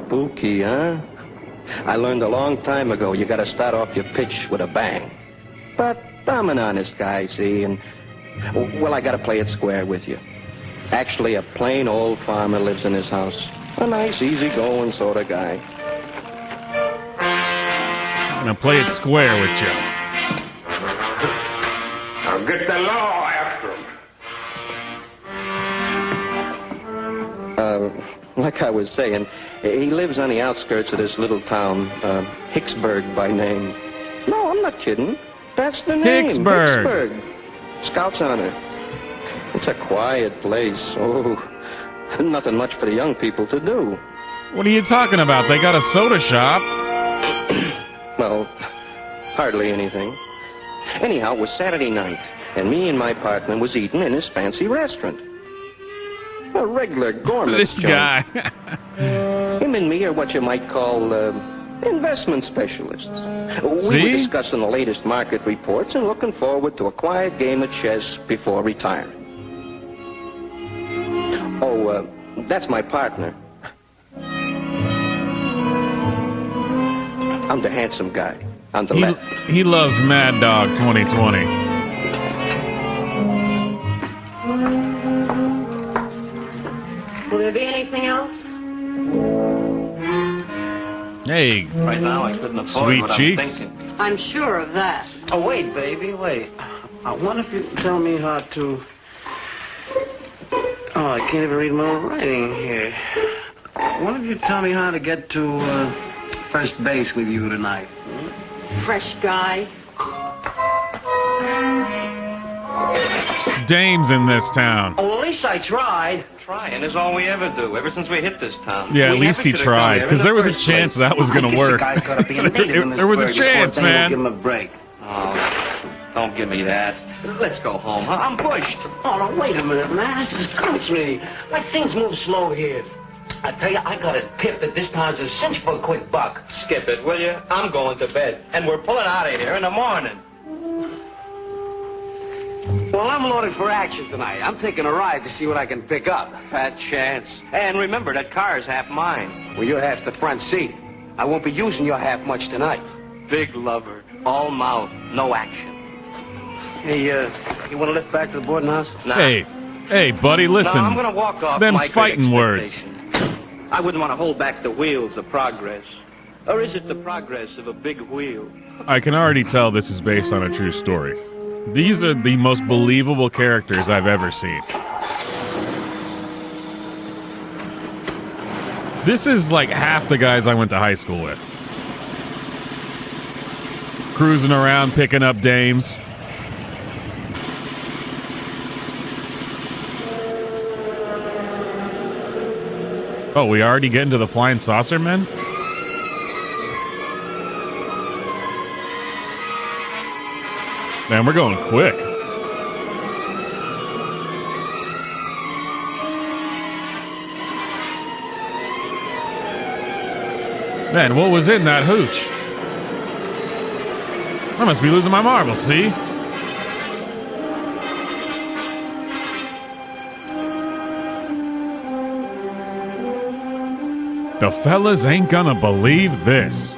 Spooky, huh? I learned a long time ago you gotta start off your pitch with a bang. But I'm an honest guy, see, and... well, I gotta play it square with you. Actually, a plain old farmer lives in his house. A nice, easy-going sort of guy. I'm gonna play it square with you. Now get the law after him. Like I was saying, he lives on the outskirts of this little town, Hicksburg by name. No, I'm not kidding. That's the name. Hicksburg. Hicksburg. Scout's honor. It's a quiet place. Oh, nothing much for the young people to do. What are you talking about? They got a soda shop. Well, hardly anything. Anyhow, it was Saturday night, and me and my partner was eating in his fancy restaurant. A regular gourmet This joint. guy. Him and me are what you might call investment specialists. We See? were discussing the latest market reports and looking forward to a quiet game of chess before retiring. Oh, that's my partner. I'm the handsome guy on the left. He loves Mad Dog 2020. Will there be anything else? Hey, Right now, I couldn't afford sweet what cheeks. I'm thinking. I'm sure of that. Oh, wait, baby, wait. I wonder if you can tell me how to... Oh, I can't even read my own writing here. I wonder if you tell me how to get to first base with you tonight. Fresh guy. Dames in this town. Oh, at least I tried. Trying is all we ever do, ever since we hit this town. Yeah, We at least never he should've come tried, here in because the there was a first chance place. that was going to work. I guess the guy could have been a native in this There was a burg before chance, they man. Give him a break. Oh, don't give me that. Let's go home. I'm pushed. Oh, no, wait a minute, man. This is country. Like, things move slow here. I tell you, I got a tip that this town's a cinch for a quick buck. Skip it, will you? I'm going to bed. And we're pulling out of here in the morning. Well, I'm loaded for action tonight. I'm taking a ride to see what I can pick up. Fat chance. And remember, that car's half mine. Well, you'll have the front seat. I won't be using your half much tonight. Big lover. All mouth. No action. Hey, you want to lift back to the boarding house? Nah. Hey, buddy, listen. No, I'm going to walk off Them's my fighting words. I wouldn't want to hold back the wheels of progress. Or is it the progress of a big wheel? I can already tell this is based on a true story. These are the most believable characters I've ever seen. This is like half the guys I went to high school with. Cruising around, picking up dames. Oh, we already getting to the flying saucer men? Man, we're going quick. Man, what was in that hooch? I must be losing my marbles, see? The fellas ain't gonna believe this.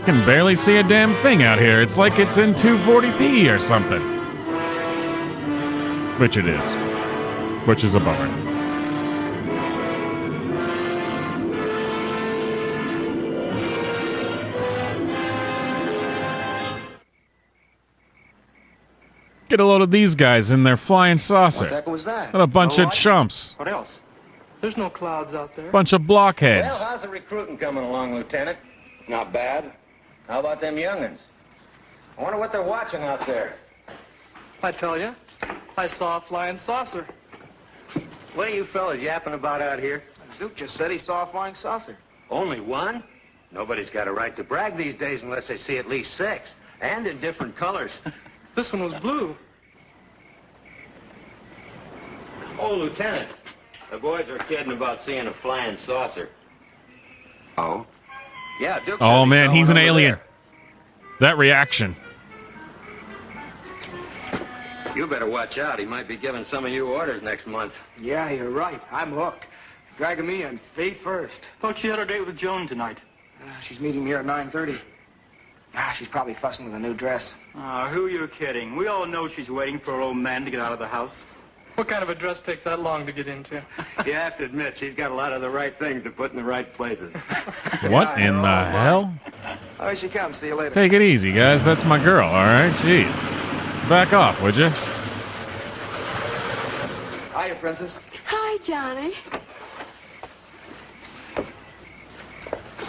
Can barely see a damn thing out here. It's like it's in 240p or something. Which it is. Which is a bummer. Get a load of these guys in their flying saucer. What the heck was that? What a bunch No of light? chumps. What else? There's no clouds out there. Bunch of blockheads. Well, how's the recruiting coming along, Lieutenant? Not bad. How about them young'uns? I wonder what they're watching out there. I tell you, I saw a flying saucer. What are you fellas yapping about out here? Duke just said he saw a flying saucer. Only one? Nobody's got a right to brag these days unless they see at least 6. And in different colors. This one was blue. Oh, Lieutenant. The boys are kidding about seeing a flying saucer. Oh? Yeah, Duke. Oh said he man, saw he's one an over alien. That reaction. there. You better watch out. He might be giving some of you orders next month. Yeah, you're right. I'm hooked. Dragging me in feet first. Thought she had her date with Joan tonight. She's meeting me here at 9:30. She's probably fussing with a new dress. Who are you kidding? We all know she's waiting for her old man to get out of the house. What kind of a dress takes that long to get into? You have to admit, she's got a lot of the right things to put in the right places. What in the hell? Oh, she comes. See you later. Take it easy, guys. That's my girl, all right? Jeez. Back off, would you? Princess. Hi, Johnny.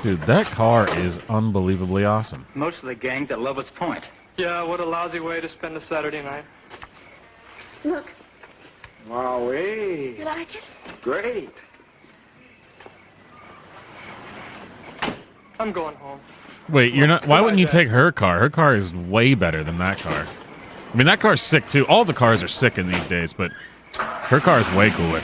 Dude, that car is unbelievably awesome. Most of the gang's at Lover's Point. Yeah, what a lousy way to spend a Saturday night. Look, Wowee. you like it? Great. I'm going home. Wait, you're not. Why wouldn't you take her car? Her car is way better than that car. I mean, that car's sick too. All the cars are sick in these days, but her car is way cooler.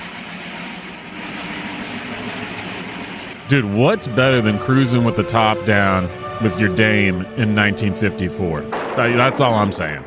Dude, what's better than cruising with the top down with your dame in 1954? That's all I'm saying.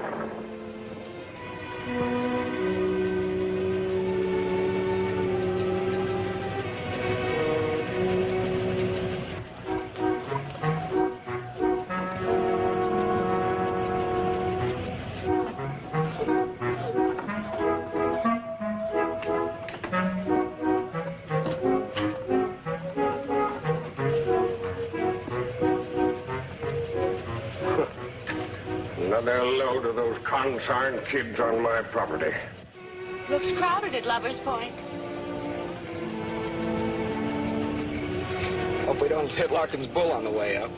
Another load of those concerned kids on my property. Looks crowded at Lover's Point. Hope we don't hit Larkin's bull on the way up.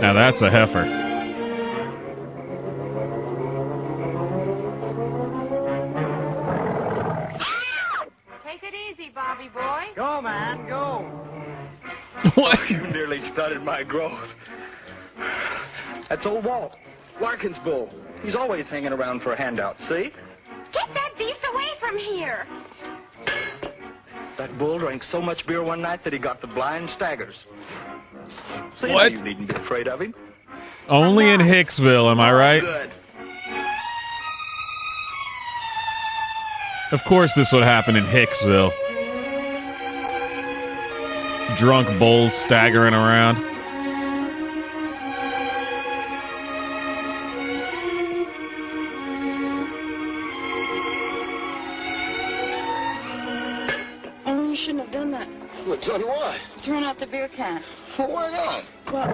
Now that's a heifer. Take it easy, Bobby boy. Go, man, go. What? You nearly started my growth. That's old Walt, Larkin's bull. He's always hanging around for a handout, see? Get that beast away from here. That bull drank so much beer one night that he got the blind staggers. So What? You needn't be afraid of him. Only in Hicksville, am I right? Good. Of course this would happen in Hicksville. Drunk bulls staggering around. Oh, you shouldn't have done that. Well, done what? Thrown out the beer can. Well, why not? Well,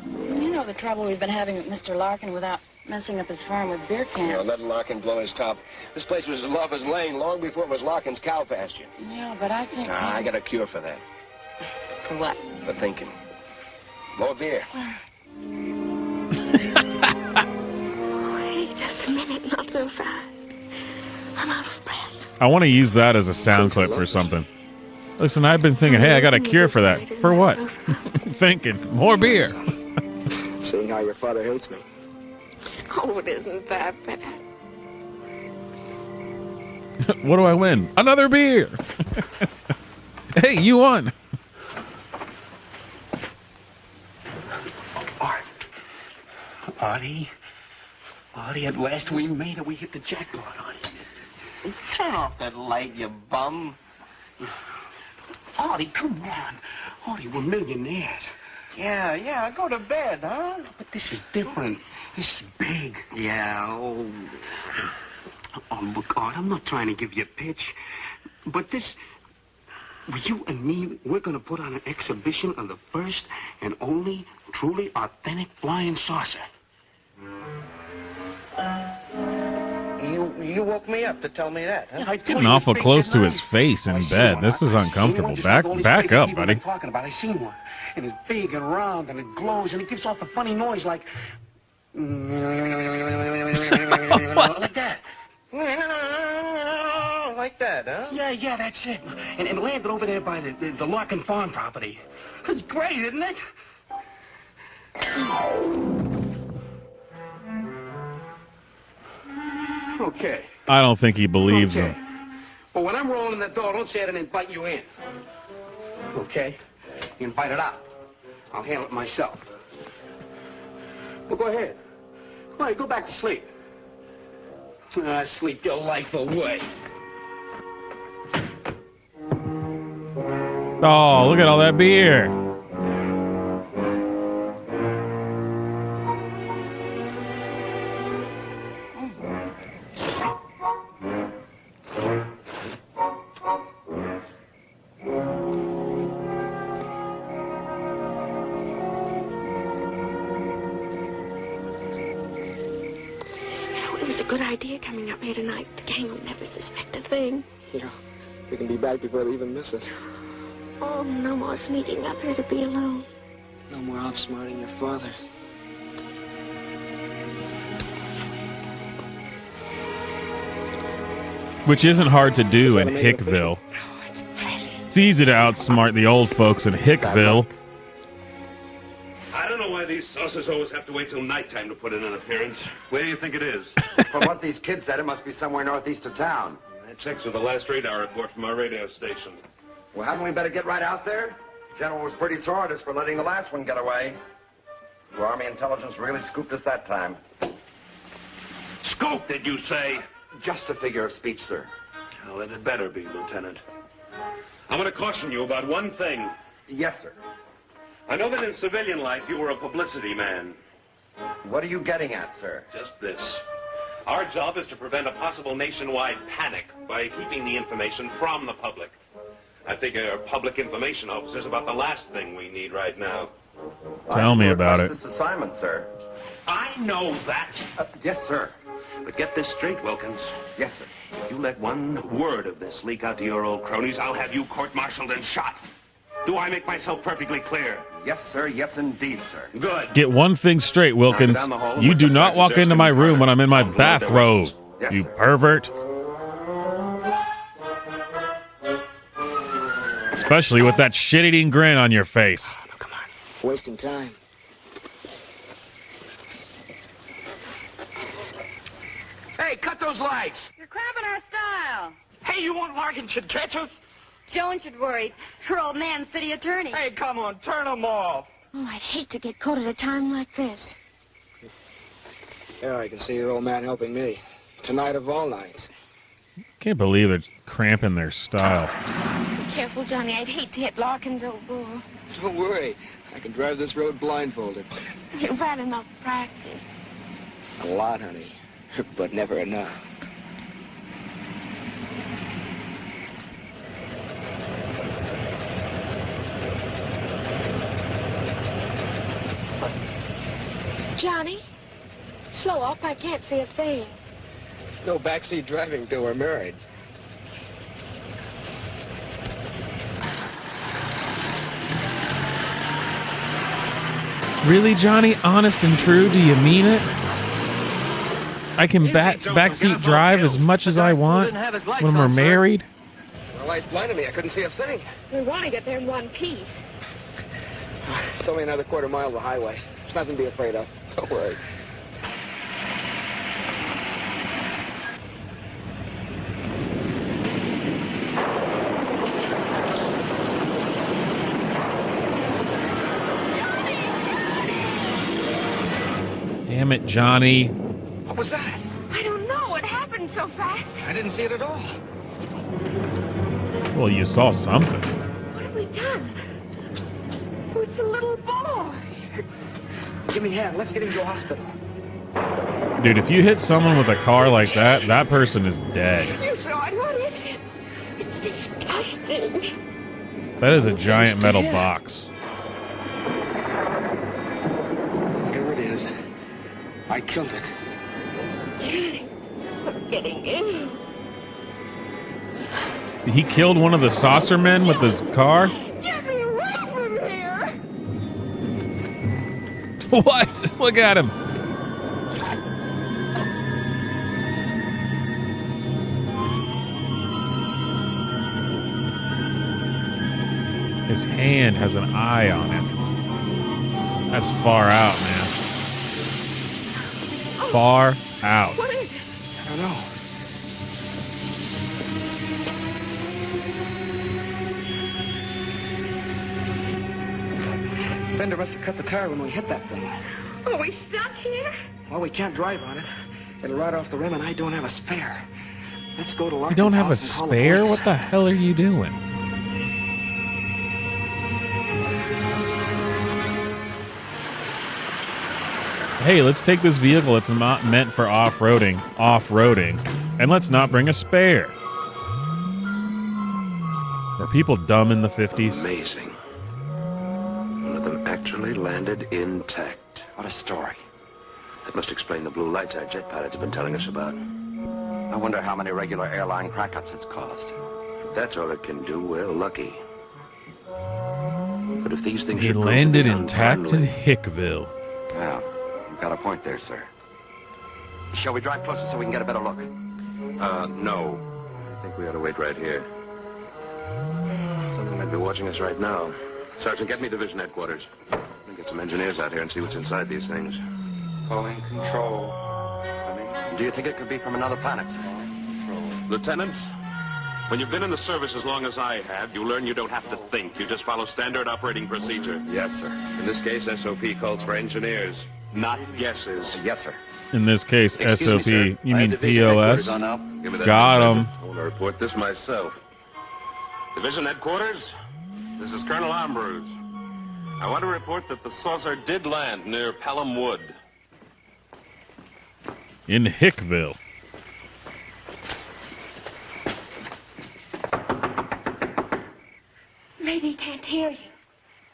you know the trouble we've been having with Mr. Larkin without messing up his farm with beer cans. You know, let Larkin blow his top. This place was Lover's Lane long before it was Larkin's cow pasture. Yeah, but I think... I got a cure for that. For what? For thinking. More beer. Wait just a minute, not so fast. I'm out of breath. I want to use that as a sound clip for something. Listen, I've been thinking, hey, I got a cure for that. For what? Thinking. More beer. Seeing how your father hates me. Oh, it isn't that bad. What do I win? Another beer. Hey, you won. Artie, at last we made it. We hit the jackpot on it. Turn off that light, you bum. Artie, come on. Artie, we're millionaires. Yeah, go to bed, huh? But this is different. This is big. Yeah, oh, look, Art, I'm not trying to give you a pitch, but this... You and me, we're going to put on an exhibition of the first and only truly authentic flying saucer. You woke me up to tell me that, huh? It's getting awful close to his face in bed. This is uncomfortable. Back up, buddy. Talking about. I seen one, and it's big and round, and it glows, and it gives off a funny noise like like that. Like that, huh? Yeah, that's it. And it landed over there by the Larkin farm property. It's great, isn't it? Okay. I don't think he believes Okay. him. But when I'm rolling in the door, don't say I didn't invite you in. Okay? You invite it out. I'll handle it myself. Well, go ahead. Go ahead, go back to sleep. Sleep your life away. Oh, look at all that beer. It was a good idea coming up here tonight. The gang will never suspect a thing. Yeah, we can be back before they even miss us. Oh, no more sneaking up here to be alone. No more outsmarting your father. Which isn't hard to do in Hickville. It's easy to outsmart the old folks in Hickville. I don't know why these saucers always have to wait till nighttime to put in an appearance. Where do you think it is? From what these kids said, it must be somewhere northeast of town. That checks with the last radar report from our radio station. Well, haven't we better get right out there? General was pretty sore at us for letting the last one get away. Your Army intelligence really scooped us that time. Scoop, did you say? Just a figure of speech, sir. Well, then it better be, Lieutenant. I'm going to caution you about one thing. Yes, sir. I know that in civilian life you were a publicity man. What are you getting at, sir? Just this. Our job is to prevent a possible nationwide panic by keeping the information from the public. I think a public information officer is about the last thing we need right now. Tell me about it. This assignment, sir. I know that. Yes, sir. But get this straight, Wilkins. Yes, sir. If you let one word of this leak out to your old cronies, I'll have you court-martialed and shot. Do I make myself perfectly clear? Yes, sir. Yes, indeed, sir. Good. Get one thing straight, Wilkins. You do not walk into my room when I'm in my bathrobe, you pervert. Especially with that shit-eating grin on your face. Wasting time. Hey, cut those lights! You're cramping our style. Hey, you want Larkin should catch us? Joan should worry. Her old man's city attorney. Hey, come on, turn them off. Oh, I'd hate to get caught at a time like this. Yeah, I can see your old man helping me. Tonight of all nights. Can't believe they're cramping their style. Be careful, Johnny. I'd hate to hit Larkin's old bull. Don't worry. I can drive this road blindfolded. You've had enough practice. A lot, honey. But never enough. Johnny, slow up. I can't see a thing. No backseat driving till we're married. Really, Johnny? Honest and true? Do you mean it? I can backseat drive as much as I want when we're married? The lights blinded me. I couldn't see a thing. We want to get there in one piece. It's only another quarter mile of the highway. There's nothing to be afraid of. Don't worry. Damn it, Johnny. What was that? I don't know. It happened so fast. I didn't see it at all. Well, you saw something. What have we done? Oh, it's a little boy. Give me a hand. Let's get him to a hospital. Dude, if you hit someone with a car like that, that person is dead. You saw it. What is it? It's disgusting. That is a giant metal box. Here it is. I killed it. Johnny, I'm getting in. He killed one of the saucer men with his car? Get me away from here. What? Look at him. His hand has an eye on it. That's far out, man. Far out. What is it? I don't know. Fender must have cut the tire when we hit that thing. Are we stuck here? Well, we can't drive on it. It'll ride off the rim, and I don't have a spare. Let's go to Larkin's You don't have a house and call the spare? police. What the hell are you doing? Hey, let's take this vehicle that's not meant for off-roading, and let's not bring a spare. Were people dumb in the 50s? Amazing. One of them actually landed intact. What a story. That must explain the blue lights our jet pilots have been telling us about. I wonder how many regular airline crack-ups it's caused. If that's all it can do, well, lucky. But if these things He should prove to landed be intact in untimely- Hickville. Well, you've got a point there, sir. Shall we drive closer so we can get a better look? No. I think we ought to wait right here. Something might be watching us right now. Sergeant, get me division headquarters. Let me get some engineers out here and see what's inside these things. Calling control. Do you think it could be from another planet, sir? Lieutenant, when you've been in the service as long as I have, you learn you don't have to think. You just follow standard operating procedure. Yes, sir. In this case, SOP calls for engineers, not guesses. Yes, sir. In this case, Excuse me, SOP. sir. You I have mean division POS? headquarters on now. Give me that Got him. I want to report this myself. Division headquarters, this is Colonel Ambrose. I want to report that the saucer did land near Pelham Wood. In Hickville. Maybe he can't hear you.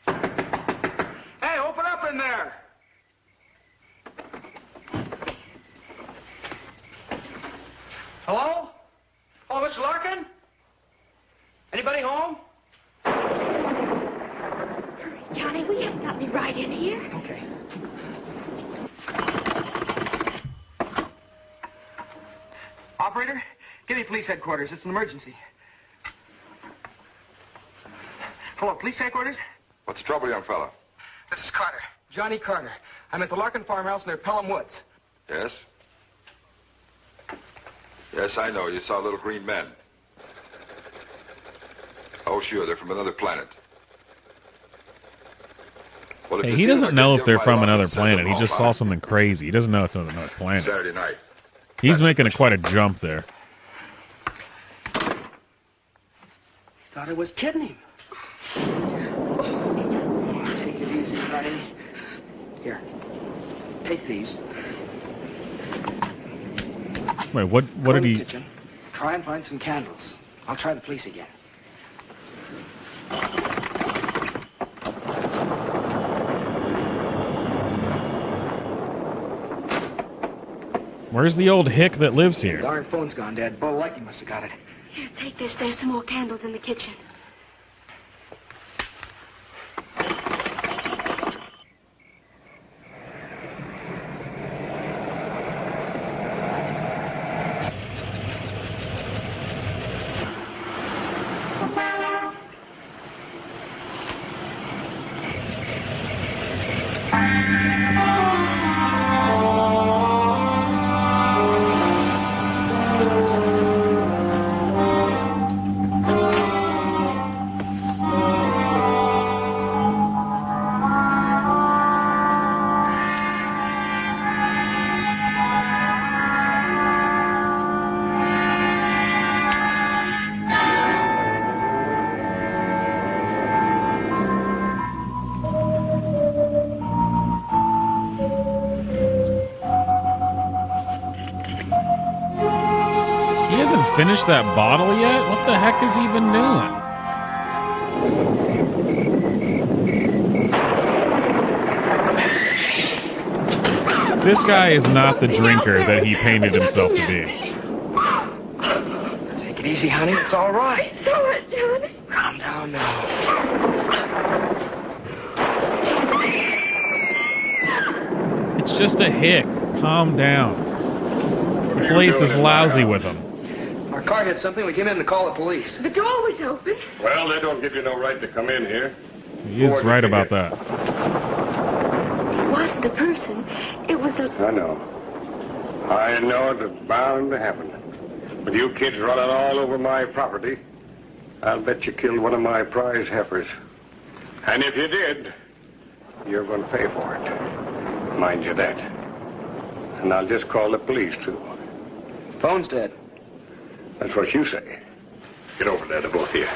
Hey, open up in there! Hello? Oh, Mr. Larkin? Anybody home? Johnny, we haven't got me right in here. Okay. Operator, give me police headquarters. It's an emergency. Hello, police headquarters? What's the trouble, young fella? This is Carter. Johnny Carter. I'm at the Larkin farmhouse near Pelham Woods. Yes? Yes, I know. You saw little green men. Oh, sure. They're from another planet. Well, if Hey, you he see them doesn't again, know if give they're my from love another and send planet. them He home, just saw something crazy. He doesn't know it's another planet. Saturday night. He's making quite a jump there. Thought I was kidding him. Take it easy, honey. Here. Take these. Wait, what Go did in the he... kitchen. Try and find some candles. I'll try the police again. Where's the old hick that lives here? Darn phone's gone dead. Bo Likey must have got it. Here, take this. There's some more candles in the kitchen. He hasn't finished that bottle yet? What the heck has he been doing? This guy is not the drinker that he painted himself to be. Take it easy, honey. It's all right. It's all right, Johnny. Calm down now. It's just a hick. Calm down. The place is lousy with him. Our car hit something. We came in to call the police. The door was open. Well, they don't give you no right to come in here. He is right about that. wasn't a person. It was a... I know. I know it was bound to happen. With you kids running all over my property, I'll bet you killed one of my prize heifers. And if you did, you're going to pay for it. Mind you that. And I'll just call the police, too. Phone's dead. That's what you say. Get over there, the both of you.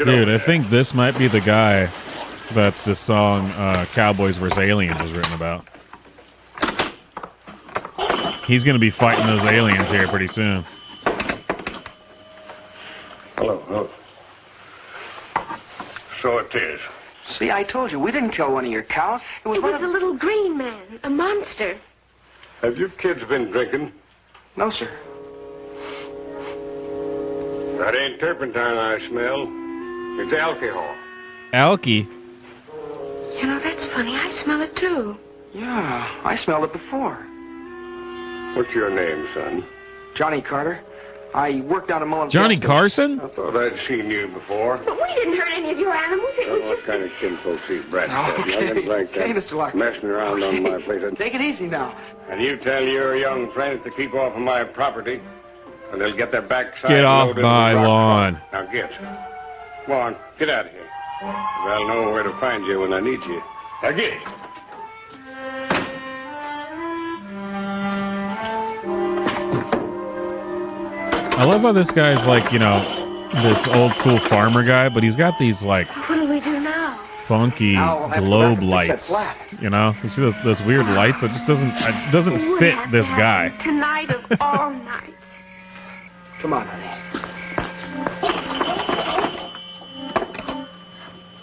Dude, I think this might be the guy that the song Cowboys vs. Aliens was written about. He's going to be fighting those aliens here pretty soon. Hello. So it is. See, I told you, we didn't kill one of your cows. It was a little green man, a monster. Have you kids been drinking? No, sir. That ain't turpentine I smell. It's alcohol. Alky? You know, that's funny. I smell it, too. Yeah, I smelled it before. What's your name, son? Johnny Carter. I worked down at Mullen. Johnny Carson? I thought I'd seen you before. But we didn't hurt any of your animals. It was What just... kind of kinfolk these brats have? Okay. Nothing like that. Okay, Mr. Lockwood. Messing around on my place. Take it easy now. And you tell your young friends to keep off of my property, and they'll get their backside Get off loaded my with rock lawn. salt. Now get. Come on, get out of here. I'll know where to find you when I need you. Now get it. I love how this guy's like, you know, this old school farmer guy, but he's got these like What do we do now? funky globe lights. You know, you see those weird lights? It just doesn't fit this guy. Tonight of all nights. Come on, honey.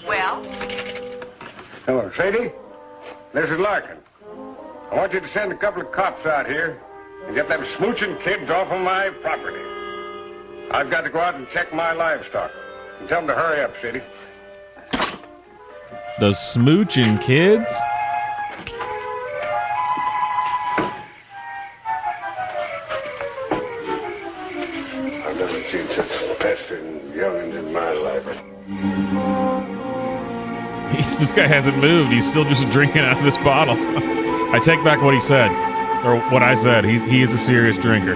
Well? Hello, Sadie. This is Larkin. I want you to send a couple of cops out here and get them smooching kids off of my property. I've got to go out and check my livestock. And tell them to hurry up, Sadie. Those smooching kids? I've never seen such pestering young'uns in my life. This guy hasn't moved. He's still just drinking out of this bottle. I take back what he said. Or what I said. He is a serious drinker.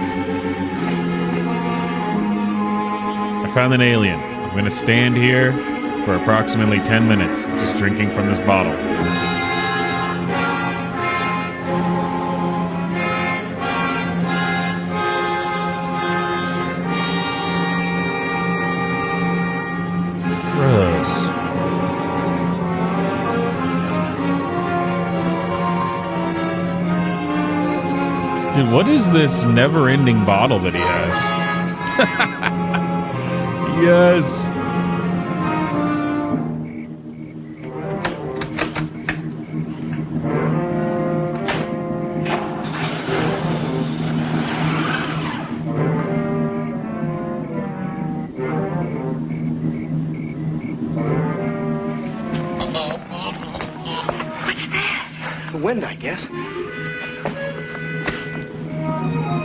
I found an alien. I'm going to stand here for approximately 10 minutes, just drinking from this bottle. Gross. Dude, what is this never-ending bottle that he has? Yes. The wind, I guess.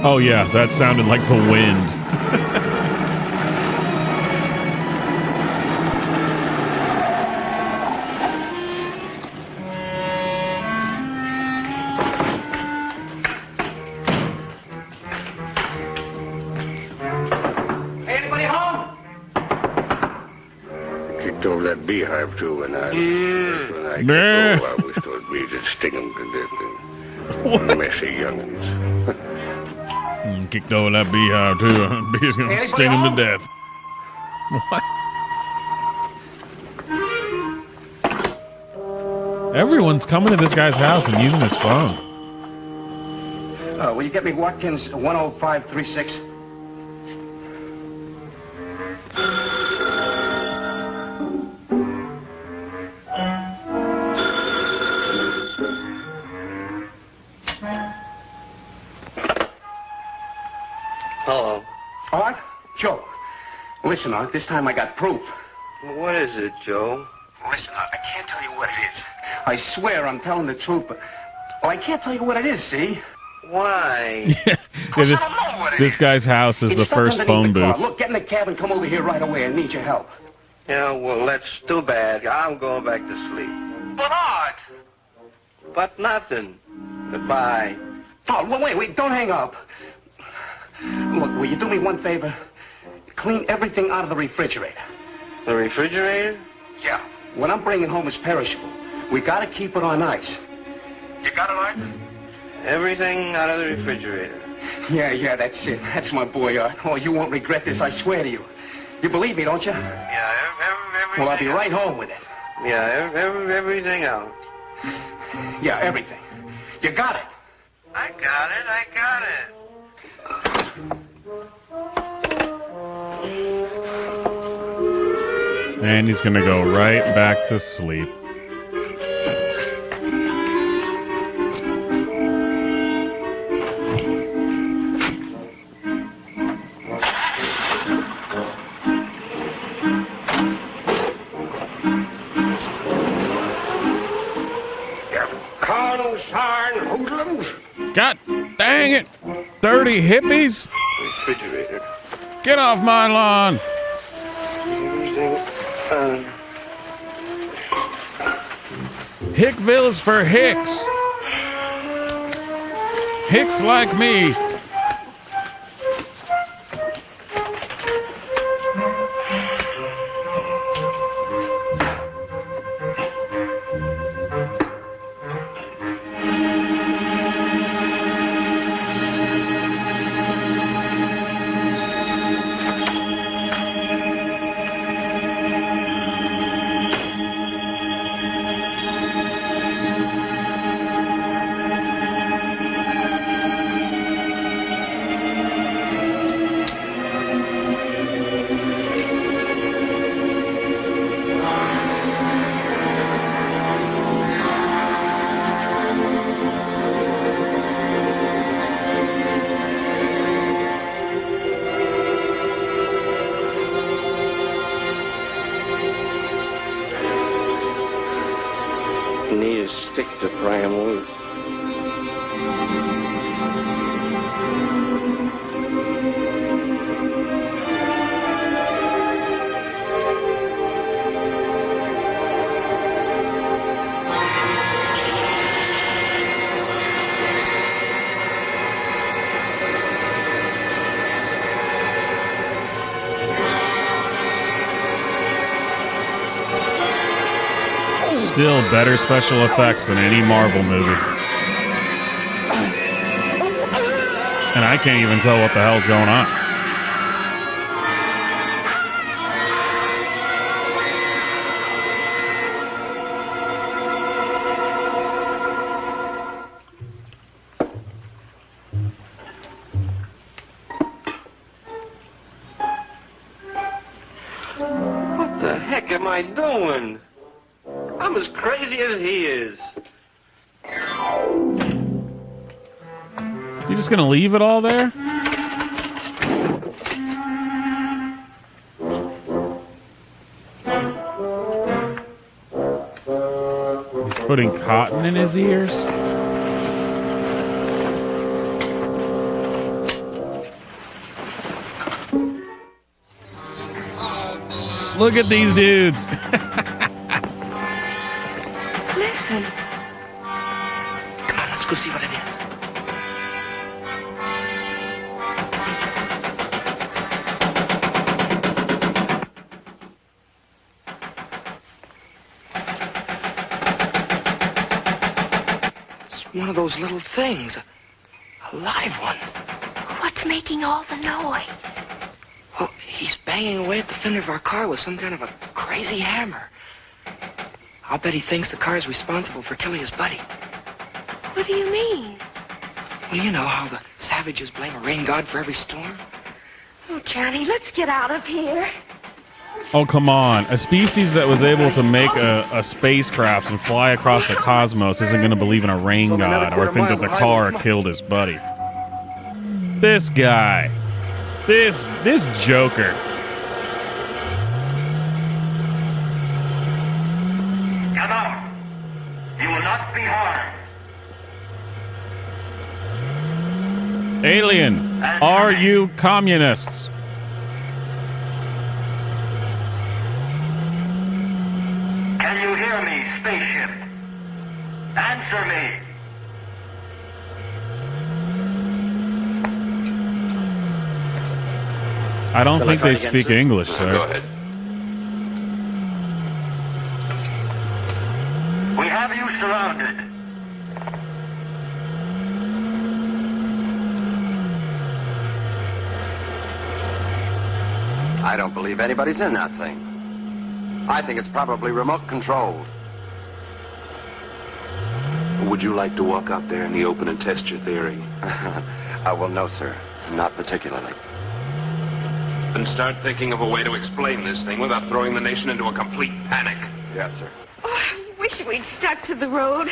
Oh yeah, that sounded like the wind. Anybody home? Kicked over that beehive, too, when I kicked Brr. over, I wished those bees would sting 'em to death. Messy young'uns. Kicked over that beehive too. Bee's gonna sting him to death. What? Everyone's coming to this guy's house and using his phone. Will you get me Watkins 10536? Hello. Art? Joe. Listen, Art, this time I got proof. What is it, Joe? Listen, Art, I can't tell you what it is. I swear I'm telling the truth, but... Well, I can't tell you what it is, see? Why? This guy's house is the It's stuck first underneath phone the car. booth. Look, get in the cab and come over here right away. I need your help. Yeah, well, that's too bad. I'm going back to sleep. But, Art! but nothing. Goodbye. Oh, wait, don't hang up. Look, will you do me one favor? Clean everything out of the refrigerator. The refrigerator? Yeah. What I'm bringing home is perishable. We gotta keep it on ice. You got it, Art? Everything out of the refrigerator. Yeah, that's it. That's my boy, Art. Oh, you won't regret this, I swear to you. You believe me, don't you? Yeah, everything. Well, I'll be right home with it. Yeah, everything else. Yeah, everything. You got it. I got it. And he's gonna go right back to sleep. God dang it! Dirty hippies! Refrigerator. Get off my lawn! Hickville's for hicks. Hicks like me. Need a stick to pry him loose. Still better special effects than any Marvel movie. And I can't even tell what the hell's going on. What the heck am I doing? I'm as crazy as he is. You just gonna leave it all there? He's putting cotton in his ears? Look at these dudes. Listen. Come on, let's go see what it is. It's one of those little things. A live one. What's making all the noise? Well, he's banging away at the fender of our car with some kind of a crazy hammer. I'll bet he thinks the car's responsible for killing his buddy. What do you mean? Well, you know how the savages blame a rain god for every storm? Oh, Johnny, let's get out of here. Oh, come on. A species that was able to make a spacecraft and fly across the cosmos isn't going to believe in a rain god or think that the car killed his buddy. This guy. This joker. Come out. You will not be harmed. Alien, are you communists? Can you hear me, spaceship? Answer Answer me. I don't think they speak English, sir. Go ahead. We have you surrounded. I don't believe anybody's in that thing. I think it's probably remote controlled. Would you like to walk out there in the open and test your theory? Well, no, sir. Not particularly. Then start thinking of a way to explain this thing without throwing the nation into a complete panic. Yes, sir. Oh, I wish we'd stuck to the road.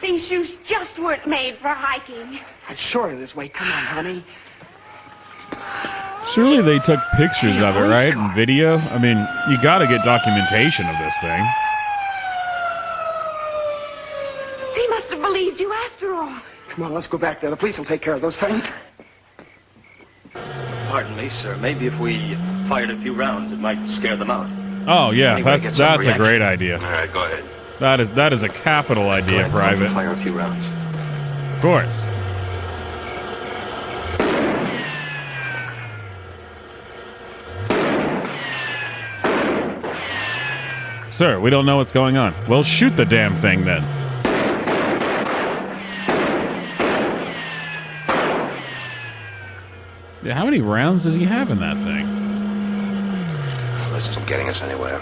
These shoes just weren't made for hiking. It's shorter this way. Come on, honey. Surely they took pictures of it, right? And video? I mean, you gotta get documentation of this thing. They must have believed you after all. Come on, let's go back there. The police will take care of those things. Pardon me, sir. Maybe if we fired a few rounds, it might scare them out. Oh, yeah, Anyway, that's a great idea. All right, go ahead. That is a capital idea, Private. Fire a few rounds. Of course. Sir, we don't know what's going on. Well, shoot the damn thing then. Yeah, how many rounds does he have in that thing? This isn't getting us anywhere.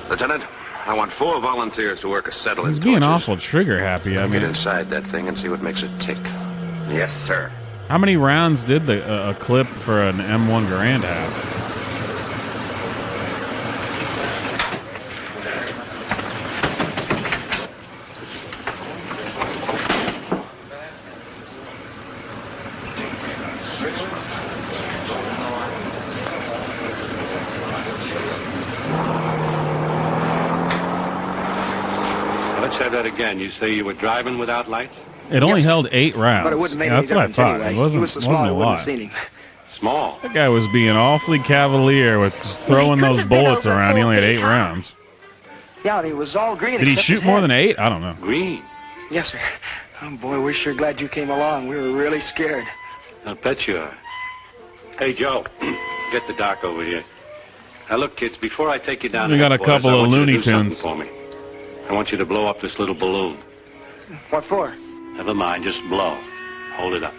Lieutenant, I want 4 volunteers to work a settling. He's being awful trigger happy. I mean, get inside that thing and see what makes it tick. Yes, sir. how many rounds did a clip for an M1 Garand have? Let's have that again. You say you were driving without lights? It only held 8 rounds. But it wouldn't make Yeah, that's any what I difference thought. anyway. It wasn't, He was so wasn't small, a I wouldn't lot. have seen him. Small. That guy was being awfully cavalier with just throwing those bullets around. He only had 8 rounds. Yeah, and he was all green. Did he except shoot his more head. than 8? I don't know. Green. Yes, sir. Oh, boy, we're sure glad you came along. We were really scared. I bet you are. Hey, Joe, get the doc over here. Now, look, kids, before I take you down We to got a headquarters, couple I of want you to Looney do something Tunes. for me. I want you to blow up this little balloon. What for? Never mind, just blow. Hold it up.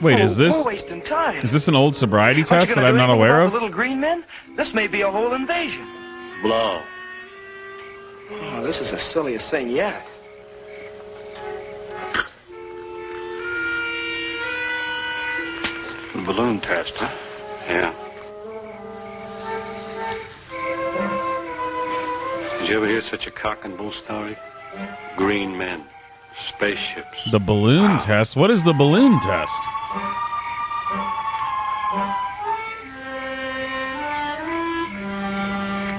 Wait, is this We're wasting time. is this an old sobriety Aren't you test that gonna I'm do not anything aware about of? the little green men? This may be a whole invasion. Blow. Oh, this is the silliest thing yet. Balloon test, huh? Yeah. Did you ever hear such a cock and bull story? Green men, spaceships. The balloon test? What is the balloon test?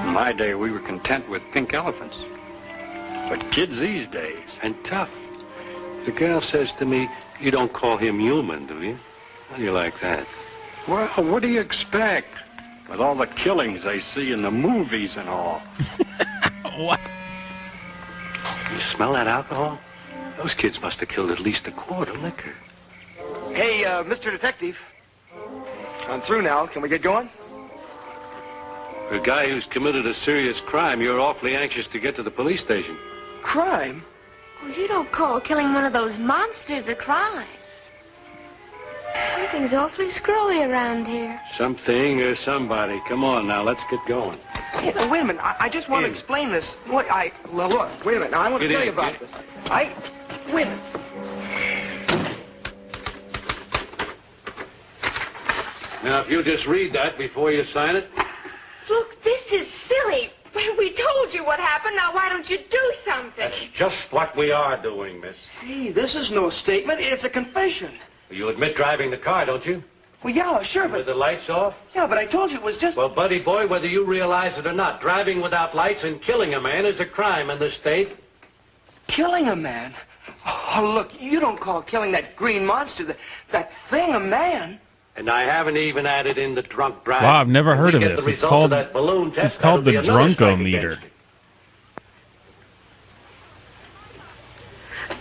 In my day, we were content with pink elephants. But kids these days, and tough. The girl says to me, "You don't call him human, do you?" How do you like that? Well, what do you expect? With all the killings they see in the movies and all. What? You smell that alcohol? Those kids must have killed at least a quart of liquor. Hey, Mr. Detective. I'm through now. Can we get going? For a guy who's committed a serious crime, you're awfully anxious to get to the police station. Crime? Well, you don't call killing one of those monsters a crime. Something's awfully screwy around here. Something or somebody. Come on now, let's get going. Hey, wait a minute. I just want to explain this. Look, look, wait a minute. Now, I want to Get tell in, you about get this. Wait a minute. Now, if you just read that before you sign it. Look, this is silly. We told you what happened. Now, why don't you do something? That's just what we are doing, miss. Hey, this is no statement. It's a confession. You admit driving the car, don't you? Well, yeah, sure, but... With the lights off? Yeah, but I told you it was just... Well, buddy boy, whether you realize it or not, driving without lights and killing a man is a crime in this state. Killing a man? Oh, look, you don't call killing that green monster, that thing, a man. And I haven't even added in the drunk driving. Wow, I've never heard of When we get this. the It's result called of that balloon test, it's called the that'll be another strike Drunkometer. against you.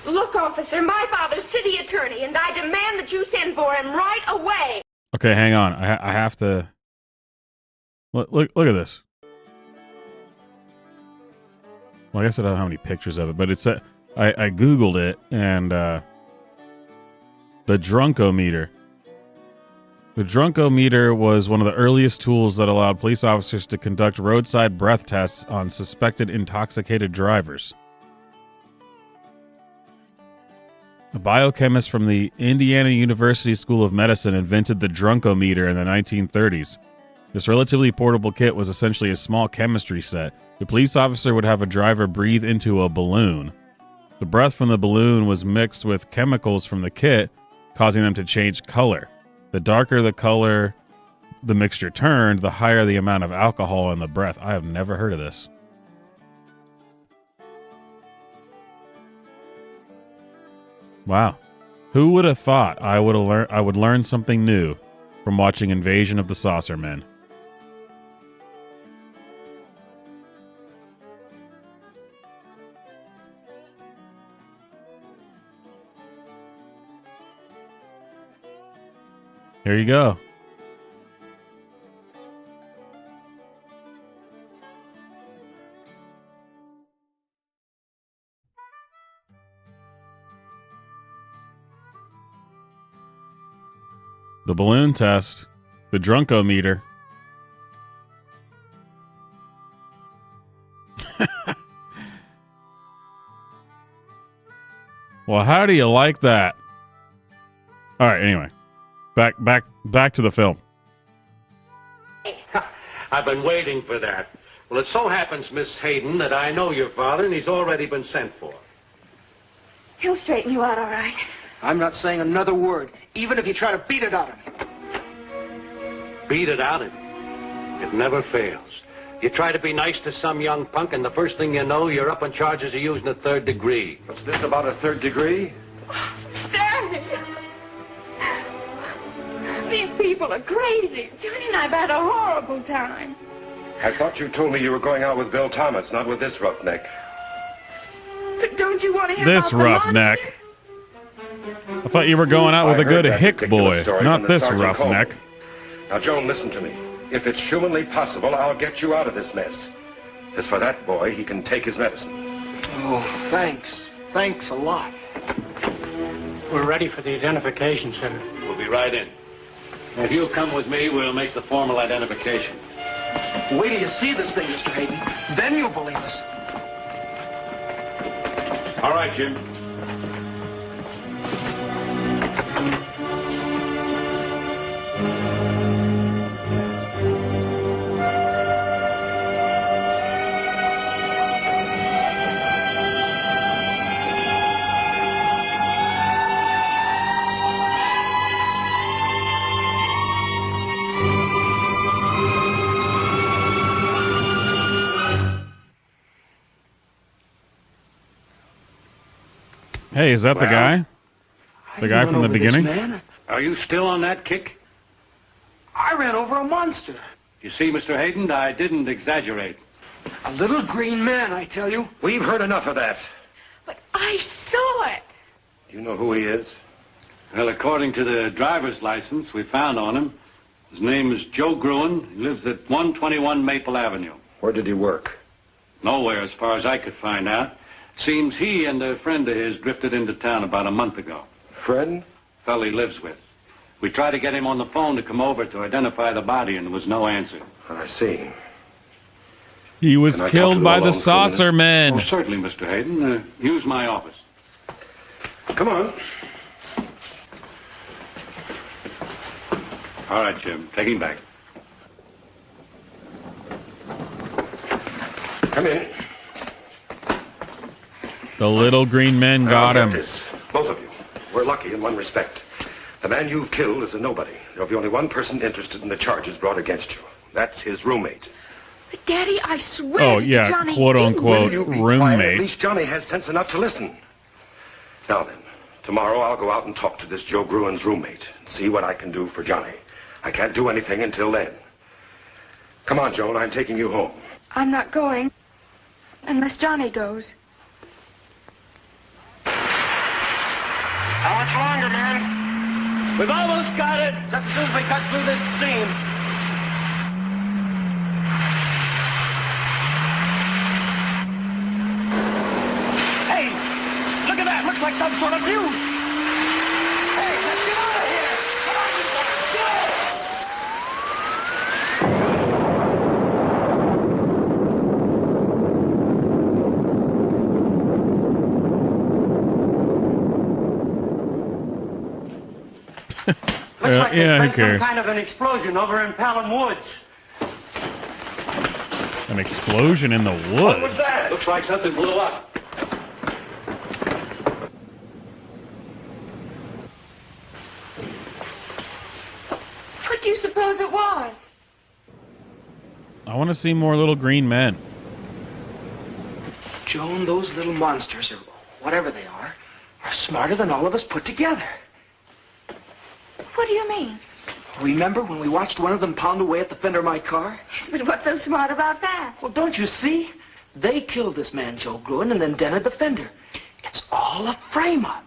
Look, officer, my father's city attorney, and I demand that you send for him right away. Okay, hang on. I have to... Look at this. Well, I guess I don't have any pictures of it, but it's I Googled it, and the drunkometer. The drunkometer was one of the earliest tools that allowed police officers to conduct roadside breath tests on suspected intoxicated drivers. A biochemist from the Indiana University School of Medicine invented the drunkometer in the 1930s. This relatively portable kit was essentially a small chemistry set. The police officer would have a driver breathe into a balloon. The breath from the balloon was mixed with chemicals from the kit, causing them to change color. The darker the color the mixture turned, the higher the amount of alcohol in the breath. I have never heard of this. Wow. Who would have thought I would learn something new from watching Invasion of the Saucermen? Here you go. The balloon test, the drunkometer. Well, how do you like that? All right, anyway. Back to the film. I've been waiting for that. Well, it so happens, Miss Hayden, that I know your father, and he's already been sent for. He'll straighten you out all right. I'm not saying another word, even if you try to beat it out of me. Beat it out of you. It never fails. You try to be nice to some young punk, and the first thing you know, you're up on charges of using a third degree. What's this about a third degree? Stanley! These people are crazy. Johnny and I've had a horrible time. I thought you told me you were going out with Bill Thomas, not with this roughneck. But don't you want to hear This about the roughneck. I thought you were going out with a good hick boy, not this roughneck. Now, Joan, listen to me. If it's humanly possible, I'll get you out of this mess. As for that boy, he can take his medicine. Oh, thanks. Thanks a lot. We're ready for the identification, sir. We'll be right in. If you'll come with me, we'll make the formal identification. Wait till you see this thing, Mr. Hayden. Then you'll believe us. All right, Jim. Hey, is that the guy? The guy from the beginning? Are you still on that kick? I ran over a monster. You see, Mr. Hayden, I didn't exaggerate. A little green man, I tell you. We've heard enough of that. But I saw it. Do you know who he is? Well, according to the driver's license we found on him, his name is Joe Gruen. He lives at 121 Maple Avenue. Where did he work? Nowhere, as far as I could find out. Seems he and a friend of his drifted into town about a month ago. Friend? Fellow he lives with. We tried to get him on the phone to come over to identify the body, and there was no answer. I see. He was killed by the Saucermen. Oh, certainly, Mr. Hayden. Use my office. Come on. All right, Jim. Take him back. Come in. The little green men got him. This. Both of you. We're lucky in one respect. The man you've killed is a nobody. There'll be only one person interested in the charges brought against you. That's his roommate. But, Daddy, I swear Johnny quote-unquote roommate. At roommate. least Johnny has sense enough to listen. Now then, tomorrow I'll go out and talk to this Joe Gruen's roommate and see what I can do for Johnny. I can't do anything until then. Come on, Joan, I'm taking you home. I'm not going unless Johnny goes. much longer, man. We've almost got it. Just as soon as we cut through this seam. Hey, look at that. Looks like some sort of fuse. Hey, let's get out of here. Come on, you guys. Go! Looks like there's been some kind of an explosion over in Pelham Woods. An explosion in the woods? What was that? Looks like something blew up. What do you suppose it was? I want to see more little green men. Joan, those little monsters, or whatever they are smarter than all of us put together. What do you mean? Remember when we watched one of them pound away at the fender of my car? But what's so smart about that? Well, don't you see? They killed this man, Joe Gruen, and then dented the fender. It's all a frame-up.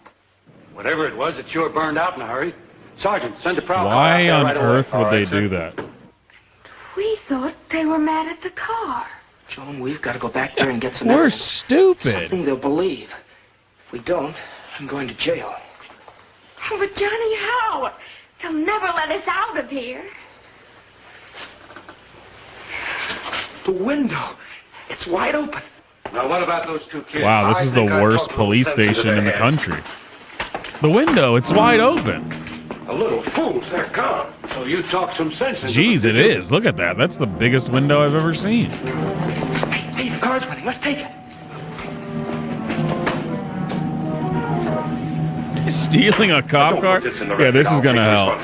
Whatever it was, it sure burned out in a hurry. Sergeant, send a prowl Why car on out there right earth away. would All they right, do sir. that? We thought they were mad at the car. Joan, we've got to go back there and get some We're evidence. stupid. Something they'll believe. If we don't, I'm going to jail. Oh, but Johnny, how? They'll never let us out of here. The window. It's wide open. Now, what about those two kids? Wow, this I is the think I worst talked police sense into station their in the heads. country. The window, it's wide open. A little fools, they're gone. So you talk some sense into Jeez, them, it did you? is. Look at that. That's the biggest window I've ever seen. Hey, the car's running. Let's take it. Stealing a cop car? Yeah, this is going to help.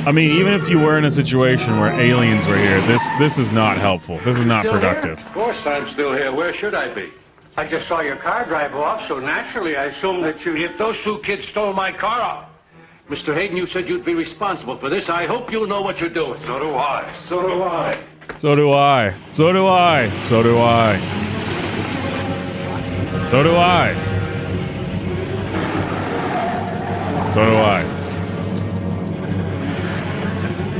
I mean, even if you were in a situation where aliens were here, this is not helpful. This is not Still productive. here? Of course I'm still here. Where should I be? I just saw your car drive off, so naturally I assumed that you... If those two kids stole my car off. Mr. Hayden, you said you'd be responsible for this. I hope you know what you're doing. So do I. So do I. So do I. So do I. So do I. So do I. So do I.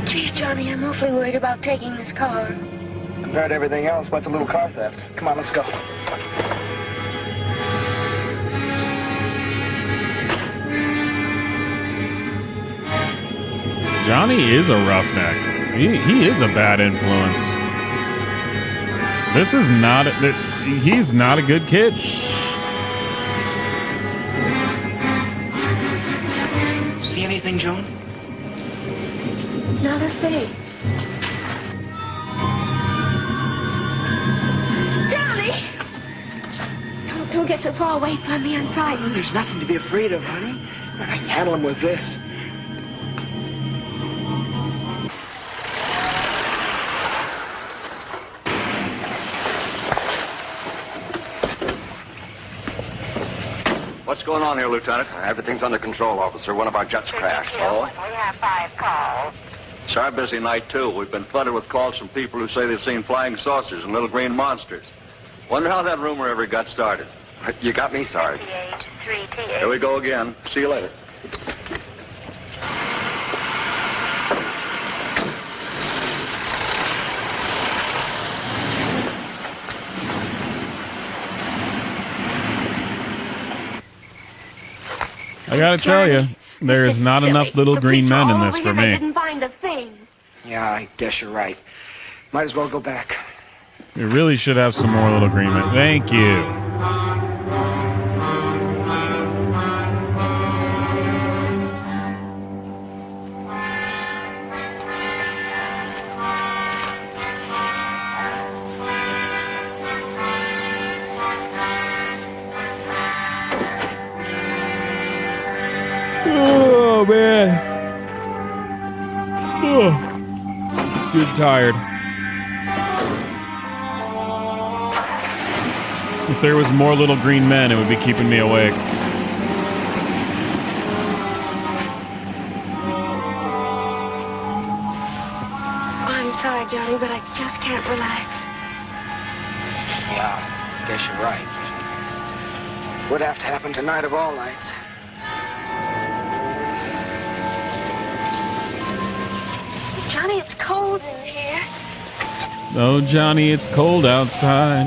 Gee, Johnny, I'm awfully worried about taking this car. Compared to everything else, what's a little car theft? Come on, let's go. Johnny is a roughneck. He is a bad influence. This is not... He's not a good kid. See anything, Joan? Not a thing. Johnny! Don't get so far away from me. I'm frightened. There's nothing to be afraid of, honey. I can handle him with this. What's going on here, Lieutenant? Everything's under control, officer. One of our jets crashed. Oh? We have 5 calls. It's our busy night, too. We've been flooded with calls from people who say they've seen flying saucers and little green monsters. Wonder how that rumor ever got started. You got me, Sarge. 3T8. Here we go again. See you later. I gotta tell you, there is not enough little green men in this for I me. didn't find a thing. Yeah, I guess you're right. Might as well go back. We really should have some more little green men. Thank you. Oh, man. Oh, it's getting tired. If there was more little green men, it would be keeping me awake. I'm sorry, Johnny, but I just can't relax. Yeah, I guess you're right. Would have to happen tonight of all nights. Johnny, it's cold in here. Oh, Johnny, it's cold outside.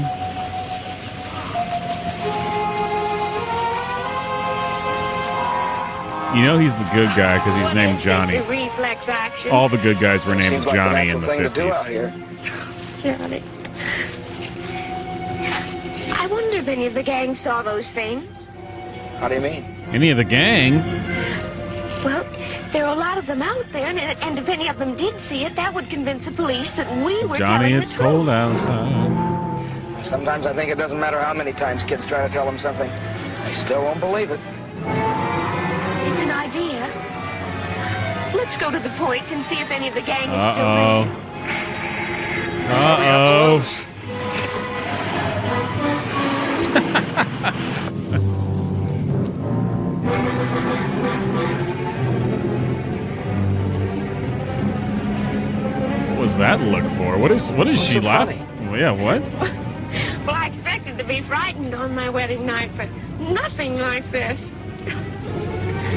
You know he's the good guy because he's named Johnny. The reflex action. All the good guys were named Seems like Johnny the in the natural thing to do 50s. out here. Johnny. I wonder if any of the gang saw those things. How do you mean? Any of the gang? Well, there are a lot of them out there, and if any of them did see it, that would convince the police that we were Johnny, telling it's the cold truth. outside. Sometimes I think it doesn't matter how many times kids try to tell them something. They still won't believe it. It's an idea. Let's go to the point and see if any of the gang is still there. Uh-oh. What was that look for? What is she laughing? Yeah, what? Well, I expected to be frightened on my wedding night, but nothing like this.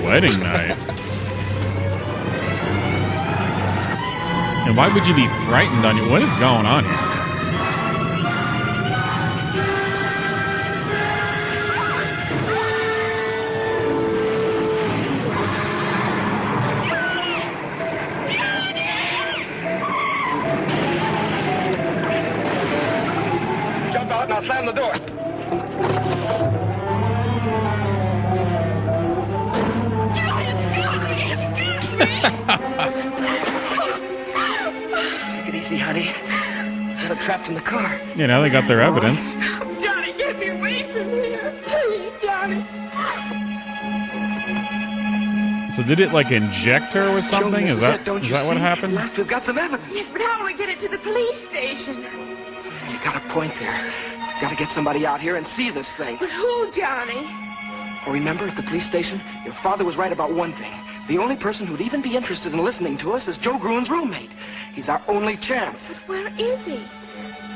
Wedding night. And why would you be frightened on your... What is going on here? Jump out and I'll slam the door. Take it easy, honey. Got her trapped in the car. Yeah, now they got their evidence. Johnny, get me away from here. Please, Johnny. So did it like inject her with something? Is that what happened? We've got some evidence. Yes, but how do we get it to the police station? You got a point there. Got to get somebody out here and see this thing. But who, Johnny? Remember, at the police station, your father was right about one thing. The only person who'd even be interested in listening to us is Joe Gruen's roommate. He's our only chance. But where is he?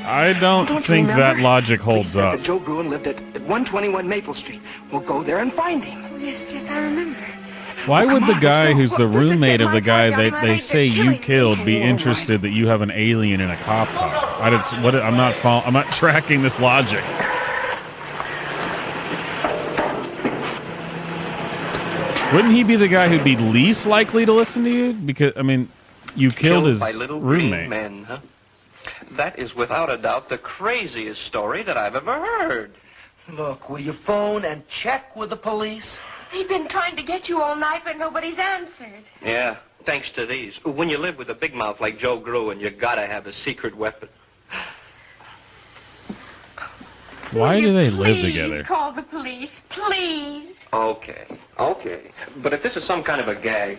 I don't think that logic holds up. Joe Gruen lived at 121 Maple Street. We'll go there and find him. Yes, I remember. Why would the guy who's the roommate of the guy that they say you killed be interested that you have an alien in a cop car? I'm not tracking this logic. Wouldn't he be the guy who'd be least likely to listen to you? Because I mean, you killed his by little roommate. green men, huh? That is without a doubt the craziest story that I've ever heard. Look, will you phone and check with the police? They've been trying to get you all night, but nobody's answered. Yeah, thanks to these. When you live with a big mouth like Joe Gruen, you gotta have a secret weapon. Why do they live Please together? call the police, please. Okay. But if this is some kind of a gag...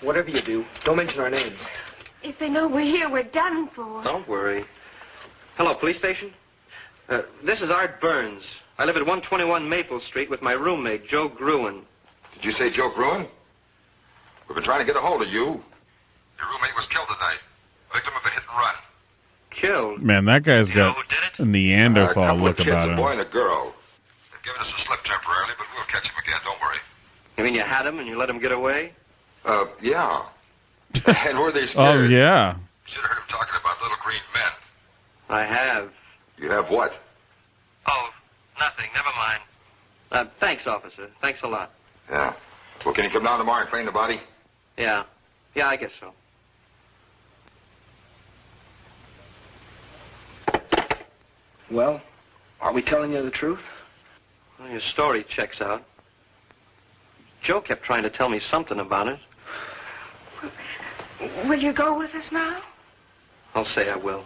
Whatever you do, don't mention our names. If they know we're here, we're done for. Don't worry. Hello, police station? This is Art Burns. I live at 121 Maple Street with my roommate, Joe Gruen. Did you say Joe Gruen? We've been trying to get a hold of you. Your roommate was killed tonight. Victim of a hit and run. Killed? Man, that guy's got a Neanderthal look about A him. boy and a girl. They've given us a slip temporarily, but we'll catch him again. Don't worry. You mean you had him and you let him get away? Yeah. And were they scared? Oh, yeah. Should have heard him talking about little green men. I have. You have what? Oh, nothing. Never mind. Thanks, officer. Thanks a lot. Yeah. Well, can you come down tomorrow and clean the body? Yeah. Yeah, I guess so. Well, are we telling you the truth? Well, your story checks out. Joe kept trying to tell me something about it. Will you go with us now? I'll say I will.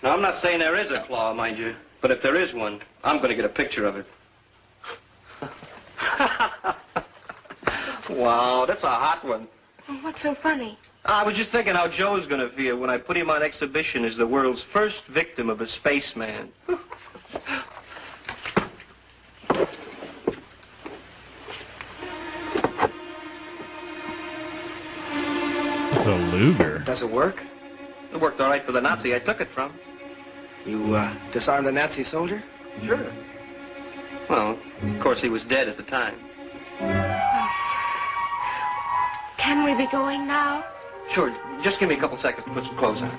Now, I'm not saying there is a claw, mind you, but if there is one, I'm going to get a picture of it. Wow, that's a hot one. What's so funny? I was just thinking how Joe's going to feel when I put him on exhibition as the world's first victim of a spaceman. It's a Luger. Does it work? It worked all right for the Nazi I took it from. You, disarmed a Nazi soldier? Sure. Well, of course, he was dead at the time. Can we be going now? Sure, just give me a couple seconds to put some clothes on.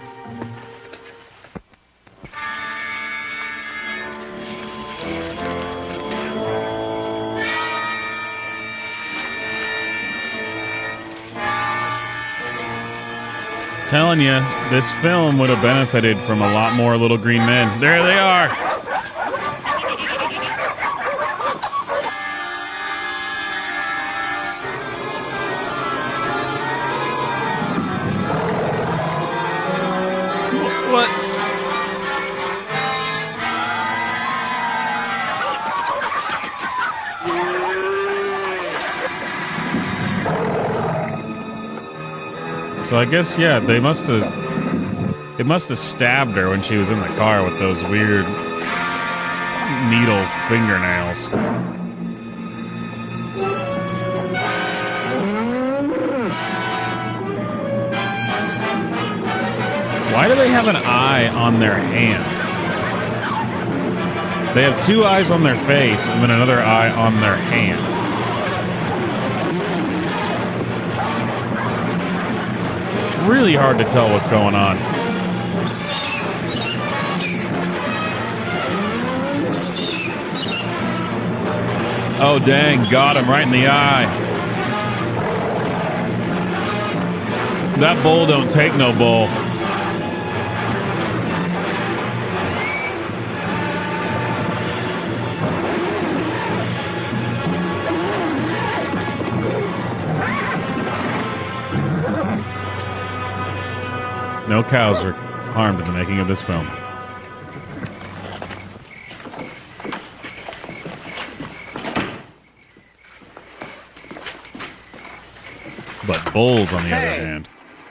Telling you, this film would have benefited from a lot more little green men. There they are. What? So I guess, yeah, it must have stabbed her when she was in the car with those weird needle fingernails. Why do they have an eye on their hand? They have two eyes on their face and then another eye on their hand. Really hard to tell what's going on. Oh, dang, got him right in the eye. That bull don't take no bull. No cows were harmed in the making of this film. But bulls, on the other hand.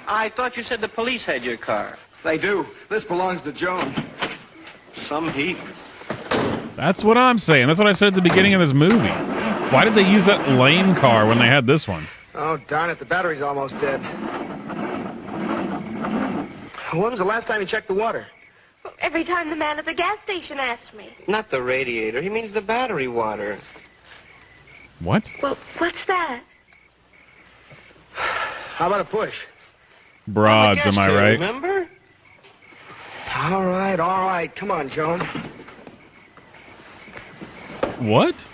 I thought you said the police had your car. They do. This belongs to Joan. Some heap. That's what I'm saying. That's what I said at the beginning of this movie. Why did they use that lame car when they had this one? Oh, darn it. The battery's almost dead. When was the last time you checked the water? Well, every time the man at the gas station asked me. Not the radiator. He means the battery water. What? Well, what's that? How about a push? Broads, am I right? Remember? All right. Come on, Joan. What?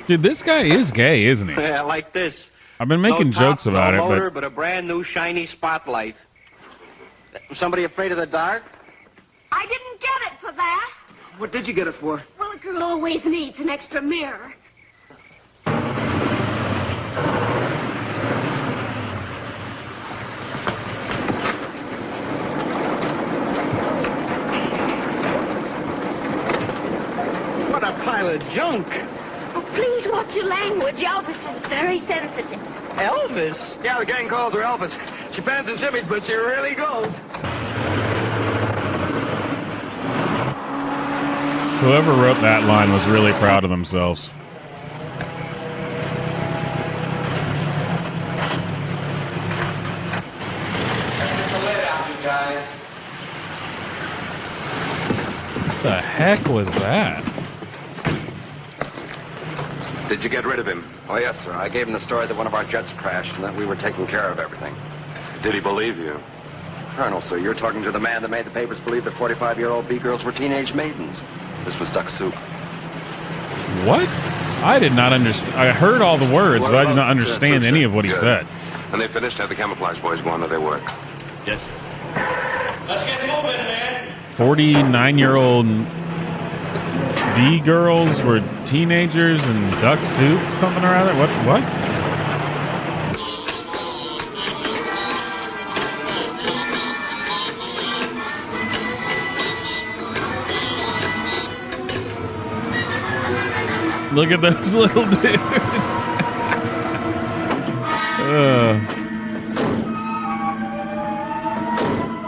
Dude, this guy is gay, isn't he? Yeah, like this. I've been making jokes about no it, motor, but a brand new shiny spotlight. Somebody afraid of the dark? I didn't get it for that. What did you get it for? Well, a girl always needs an extra mirror. What a pile of junk. Oh, please watch your language. Elvis is very sensitive. Elvis? Yeah, the gang calls her Elvis. She pants and shimmies, but she really goes. Whoever wrote that line was really proud of themselves. The heck was that? Did you get rid of him? Oh, yes, sir. I gave him the story that one of our jets crashed and that we were taking care of everything. Did he believe you? Colonel, sir, you're talking to the man that made the papers believe that 45-year-old B-girls were teenage maidens. This was duck soup. What? I did not understand. I heard all the words, but I did not understand any of what he said. And they finished, had the camouflage boys go on to their work. Yes. Let's get moving, man. 49-year-old B-girls were teenagers and duck soup, something or other. What? Look at those little dudes.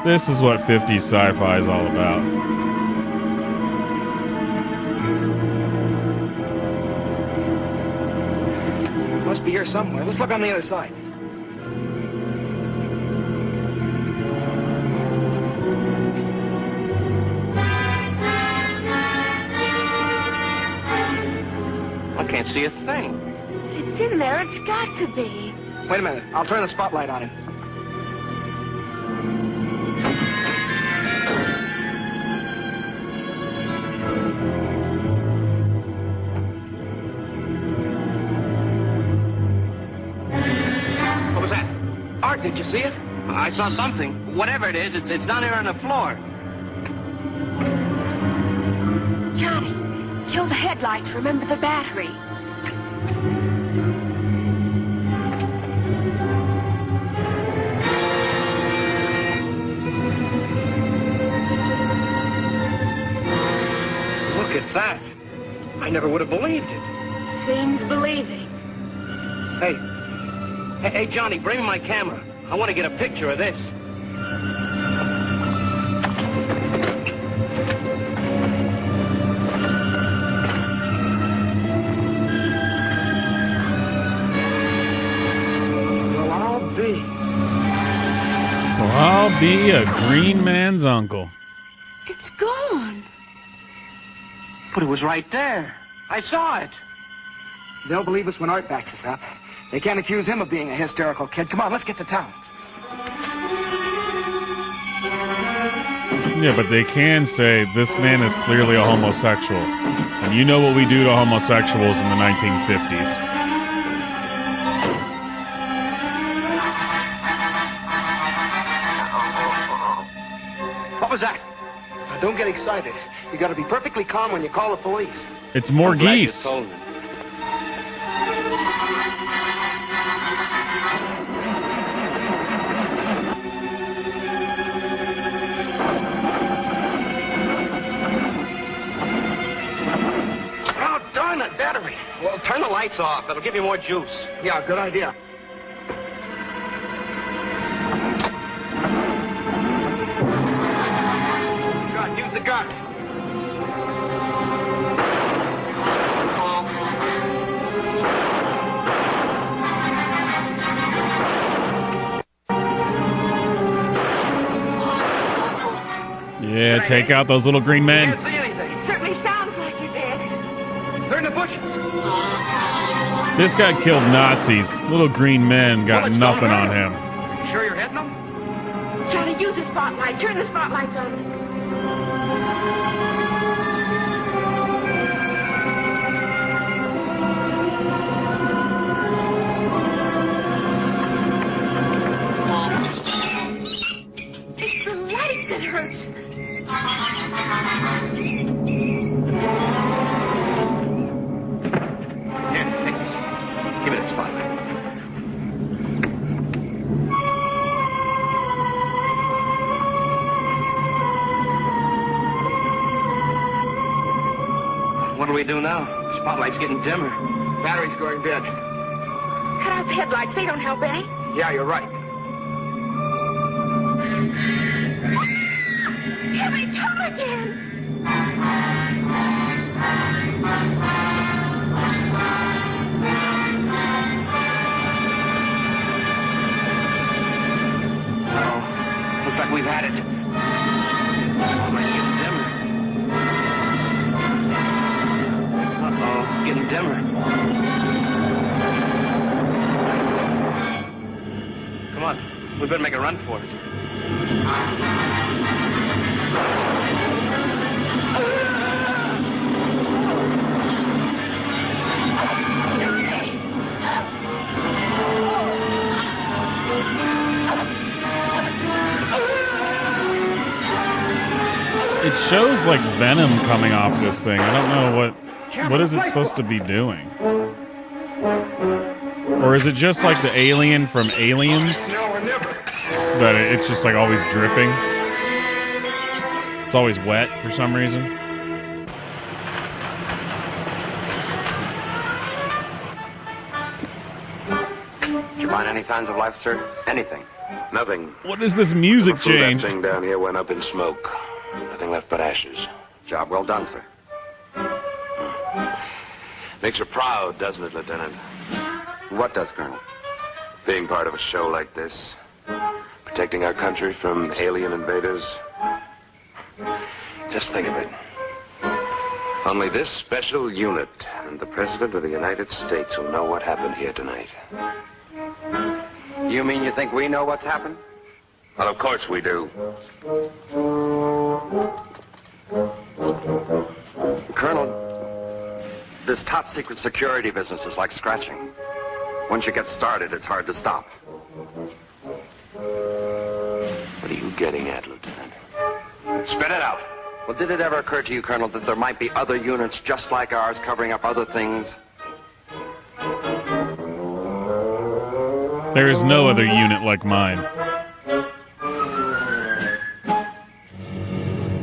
This is what 50s sci-fi is all about. Must be here somewhere. Let's look on the other side. see a thing. It's in there. It's got to be. Wait a minute. I'll turn the spotlight on him. What was that? Art, did you see it? I saw something. Whatever it is, it's down here on the floor. Johnny, kill the headlights. Remember the battery. Look at that. I never would have believed it. Seems believing. Hey, Johnny, bring me my camera. I want to get a picture of this. Well, I'll be a green man's uncle. It's gone. But it was right there. I saw it. They'll believe us when Art backs us up. They can't accuse him of being a hysterical kid. Come on, let's get to town. Yeah, but they can say this man is clearly a homosexual. And you know what we do to homosexuals in the 1950s. What was that? Now, don't get excited. You got to be perfectly calm when you call the police. It's more geese. That battery. Well, turn the lights off. That'll give you more juice. Yeah, good idea. Gun, use the gun. Yeah, take out those little green men. Can't see anything. It certainly sounds like you did. They're in the bushes. This guy killed Nazis. Little green men got nothing on him. You sure you're hitting them? Johnny, use the spotlight. Turn the spotlights on. It's the light that hurts. Here, take this. Give me that spotlight. What do we do now? The spotlight's getting dimmer. Battery's going dead. Cut out the headlights. They don't help any. Yeah, you're right. Here we come again. Looks like we've had it. Spotlight's getting dimmer. Uh-oh, getting dimmer. Come on, we better make a run for it. It shows like venom coming off this thing. I don't know what is it supposed to be doing? Or is it just like the alien from Aliens? That it's just like always dripping? It's always wet for some reason. Did you find any signs of life, sir? Anything? Nothing. What is this music change? That thing down here went up in smoke. Nothing left but ashes. Job well done, sir. Makes her proud, doesn't it, Lieutenant? What does, Colonel? Being part of a show like this. Protecting our country from alien invaders. Just think of it. Only this special unit And the President of the United States will know what happened here tonight. You mean you think we know what's happened? Well, of course we do. Colonel, this top secret security business is like scratching. Once you get started, it's hard to stop. What are you getting at, Lieutenant? Spit it out. Well, did it ever occur to you, Colonel, that there might be other units just like ours covering up other things? There is no other unit like mine.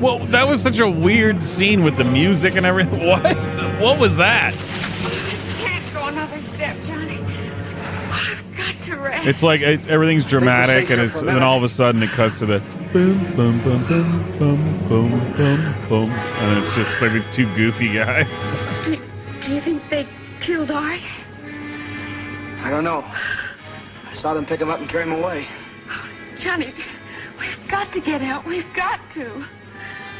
Well, that was such a weird scene with the music and everything. What was that? Can't go another step, Johnny. I've got to rest. It's like everything's dramatic, and then all of a sudden it cuts to the boom, boom, boom, boom, boom, boom, boom, boom, and it's just like these two goofy guys. Do you think they killed Art? I don't know. I saw them pick him up and carry him away. Johnny, we've got to get out. We've got to.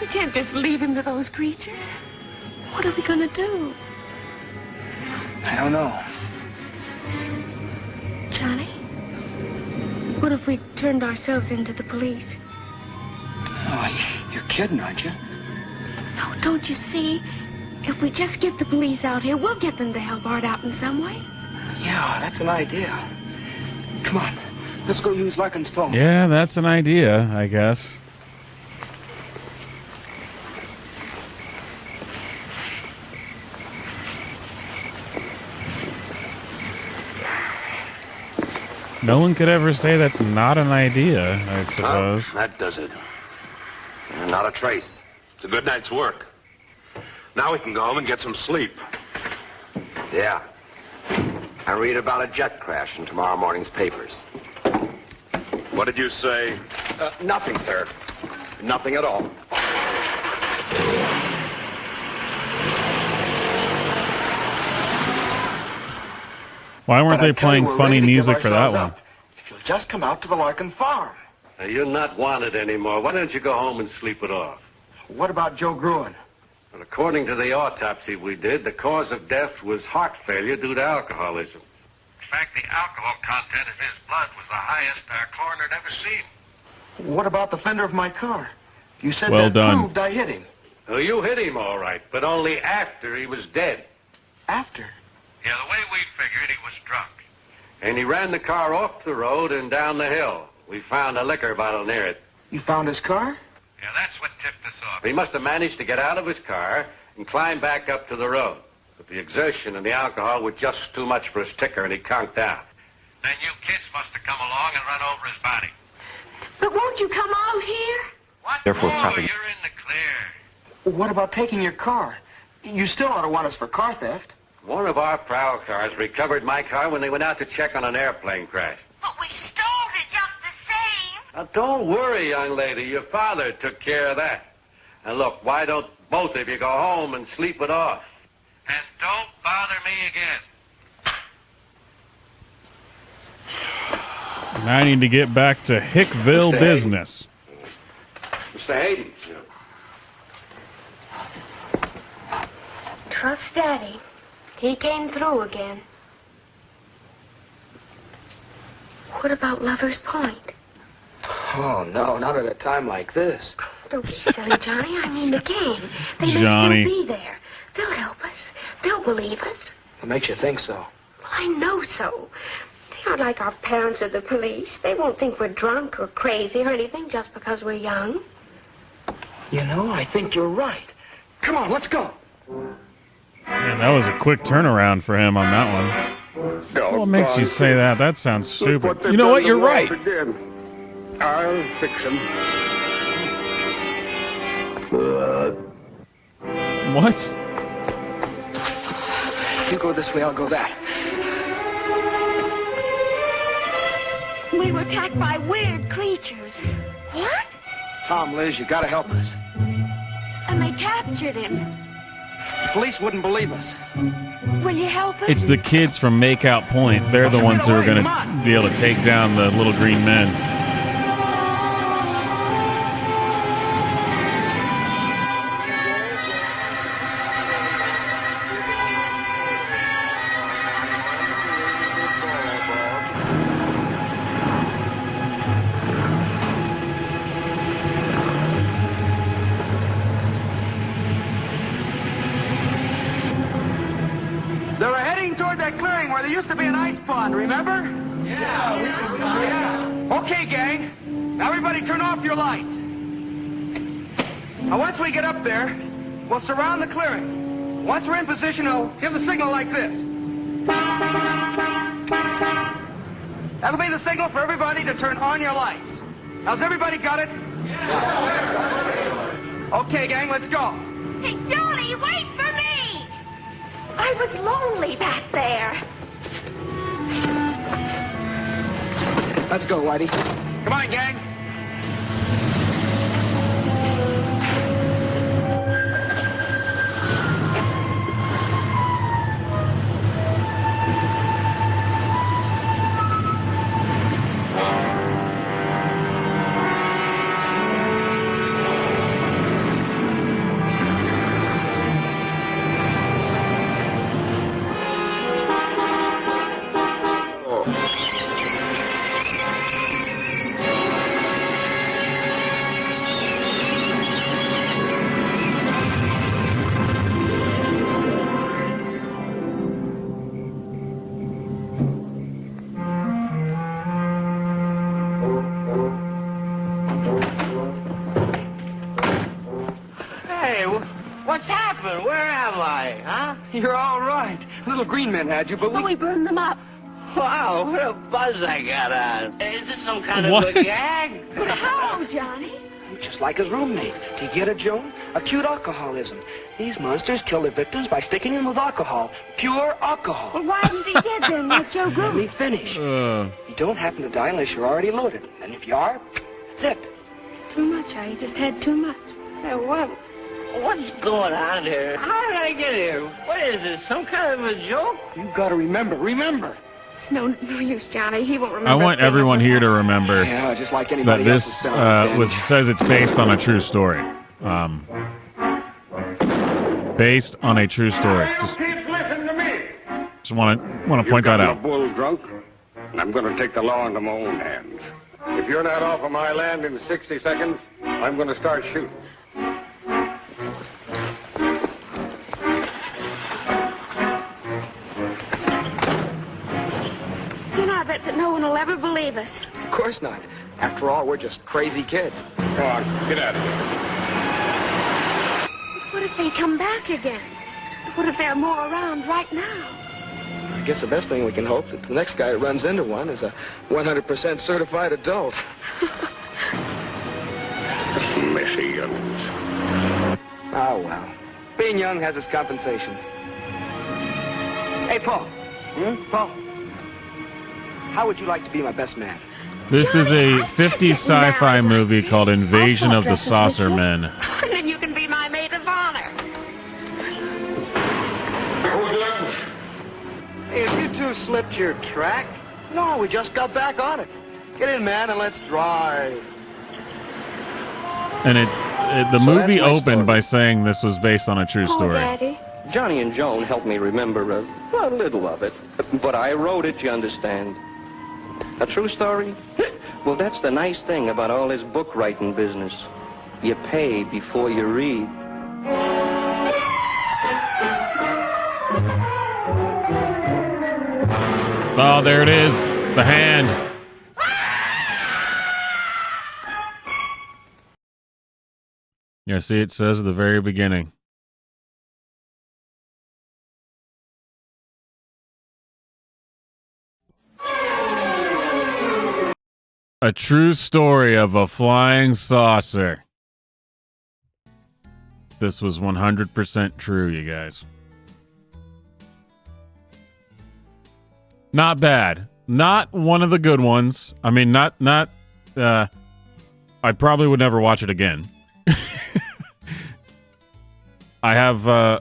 We can't just leave him to those creatures. What are we going to do? I don't know. Johnny, what if we turned ourselves into the police? Oh, you're kidding, aren't you? No, don't you see? If we just get the police out here, we'll get them to help Art out in some way. Yeah, that's an idea. Come on, let's go use Larkin's phone. Yeah, that's an idea, I guess. No one could ever say that's not an idea, I suppose. That does it. Not a trace. It's a good night's work. Now we can go home and get some sleep. Yeah. I read about a jet crash in tomorrow morning's papers. What did you say? Nothing, sir. Nothing at all. Why weren't they playing funny music for that one? If you'll just come out to the Larkin farm. You're not wanted anymore. Why don't you go home and sleep it off? What about Joe Gruen? Well, according to the autopsy we did, the cause of death was heart failure due to alcoholism. In fact, the alcohol content in his blood was the highest our coroner had ever seen. What about the fender of my car? You said Well that done. proved I hit him. Well, you hit him all right, but only after he was dead. After? Yeah, the way we figured, he was drunk. And he ran the car off the road and down the hill. We found a liquor bottle near it. You found his car? Yeah, that's what tipped us off. He must have managed to get out of his car and climb back up to the road. But the exertion and the alcohol were just too much for his ticker, and he conked out. Then you kids must have come along and run over his body. But won't you come out here? What? Therefore, Oh, copy. you're in the clear. What about taking your car? You still ought to want us for car theft. One of our prowl cars recovered my car when they went out to check on an airplane crash. But we stole it just the same. Now, don't worry, young lady. Your father took care of that. And look, why don't both of you go home and sleep it off? And don't bother me again. Now I need to get back to Hickville Mr. business. Mr. Hayden. Trust Daddy. He came through again. What about Lover's Point? Oh, no, not at a time like this. Don't be silly, Johnny. I mean the gang. They may Johnny. still be there. They'll help us. They'll believe us. What makes you think so? Well, I know so. They aren't like our parents or the police. They won't think we're drunk or crazy or anything just because we're young. You know, I think you're right. Come on, let's go. Man, that was a quick turnaround for him on that one. What makes you say that? That sounds stupid. You know what? You're right. Again. I'll fix him. What? You go this way, I'll go that. We were attacked by weird creatures. What? Tom, Liz, you gotta help us. And they captured him. The police wouldn't believe us. Will you help us? It's the kids from Makeout Point. They're the ones who are going to be able to take down the little green men. there used to be an ice pond, remember? Yeah. Okay, gang. Now everybody turn off your lights. Now once we get up there, we'll surround the clearing. Once we're in position, I'll give the signal like this. That'll be the signal for everybody to turn on your lights. How's everybody got it? Yeah. Okay, gang, let's go. Hey, Johnny, wait for me! I was lonely back there. Let's go, Whitey. Come on, gang. You're all right. Little green men had you, but we burned them up. Wow, what a buzz I got on. Is this some kind of What? a gag? How, Johnny? just like his roommate. Do you get it, Joan? Acute alcoholism. These monsters kill their victims by sticking them with alcohol. Pure alcohol. Well, why isn't he dead then, like Joe Goon? Let me finish. You don't happen to die unless you're already loaded. And if you are, that's it. Too much. I just had too much. Hey, what's going on here? How did I get here? What is this, some kind of a joke? You've got to remember. It's no use, Johnny. He won't remember. I want everyone here to remember just like that this says it's based on a true story. Based on a true story. Just want to point that out. I'm bull drunk, and I'm going to take the law into my own hands. If you're not off of my land in 60 seconds, I'm going to start shooting. I bet that no one will ever believe us. Of course not. After all, we're just crazy kids. Come on, get out of here. But what if they come back again? What if there are more around right now? I guess the best thing we can hope is that the next guy who runs into one is a 100% certified adult. Messy youngins. Oh, well. Being young has its compensations. Hey, Paul. Paul. How would you like to be my best man? This is a 50s sci-fi movie called Invasion of the Saucer Men. And then you can be my maid of honor. Hey, have you two slipped your track? No, we just got back on it. Get in, man, and let's drive. And the movie opened by saying this was based on a true story. Daddy. Johnny and Joan helped me remember a little of it, but I wrote it, you understand. A true story? Well, that's the nice thing about all this book writing business. You pay before you read. Oh, there it is. The hand. Yeah, see, it says at the very beginning. A true story of a flying saucer. This was 100% true, you guys. Not bad. Not one of the good ones. I mean, I probably would never watch it again. I have a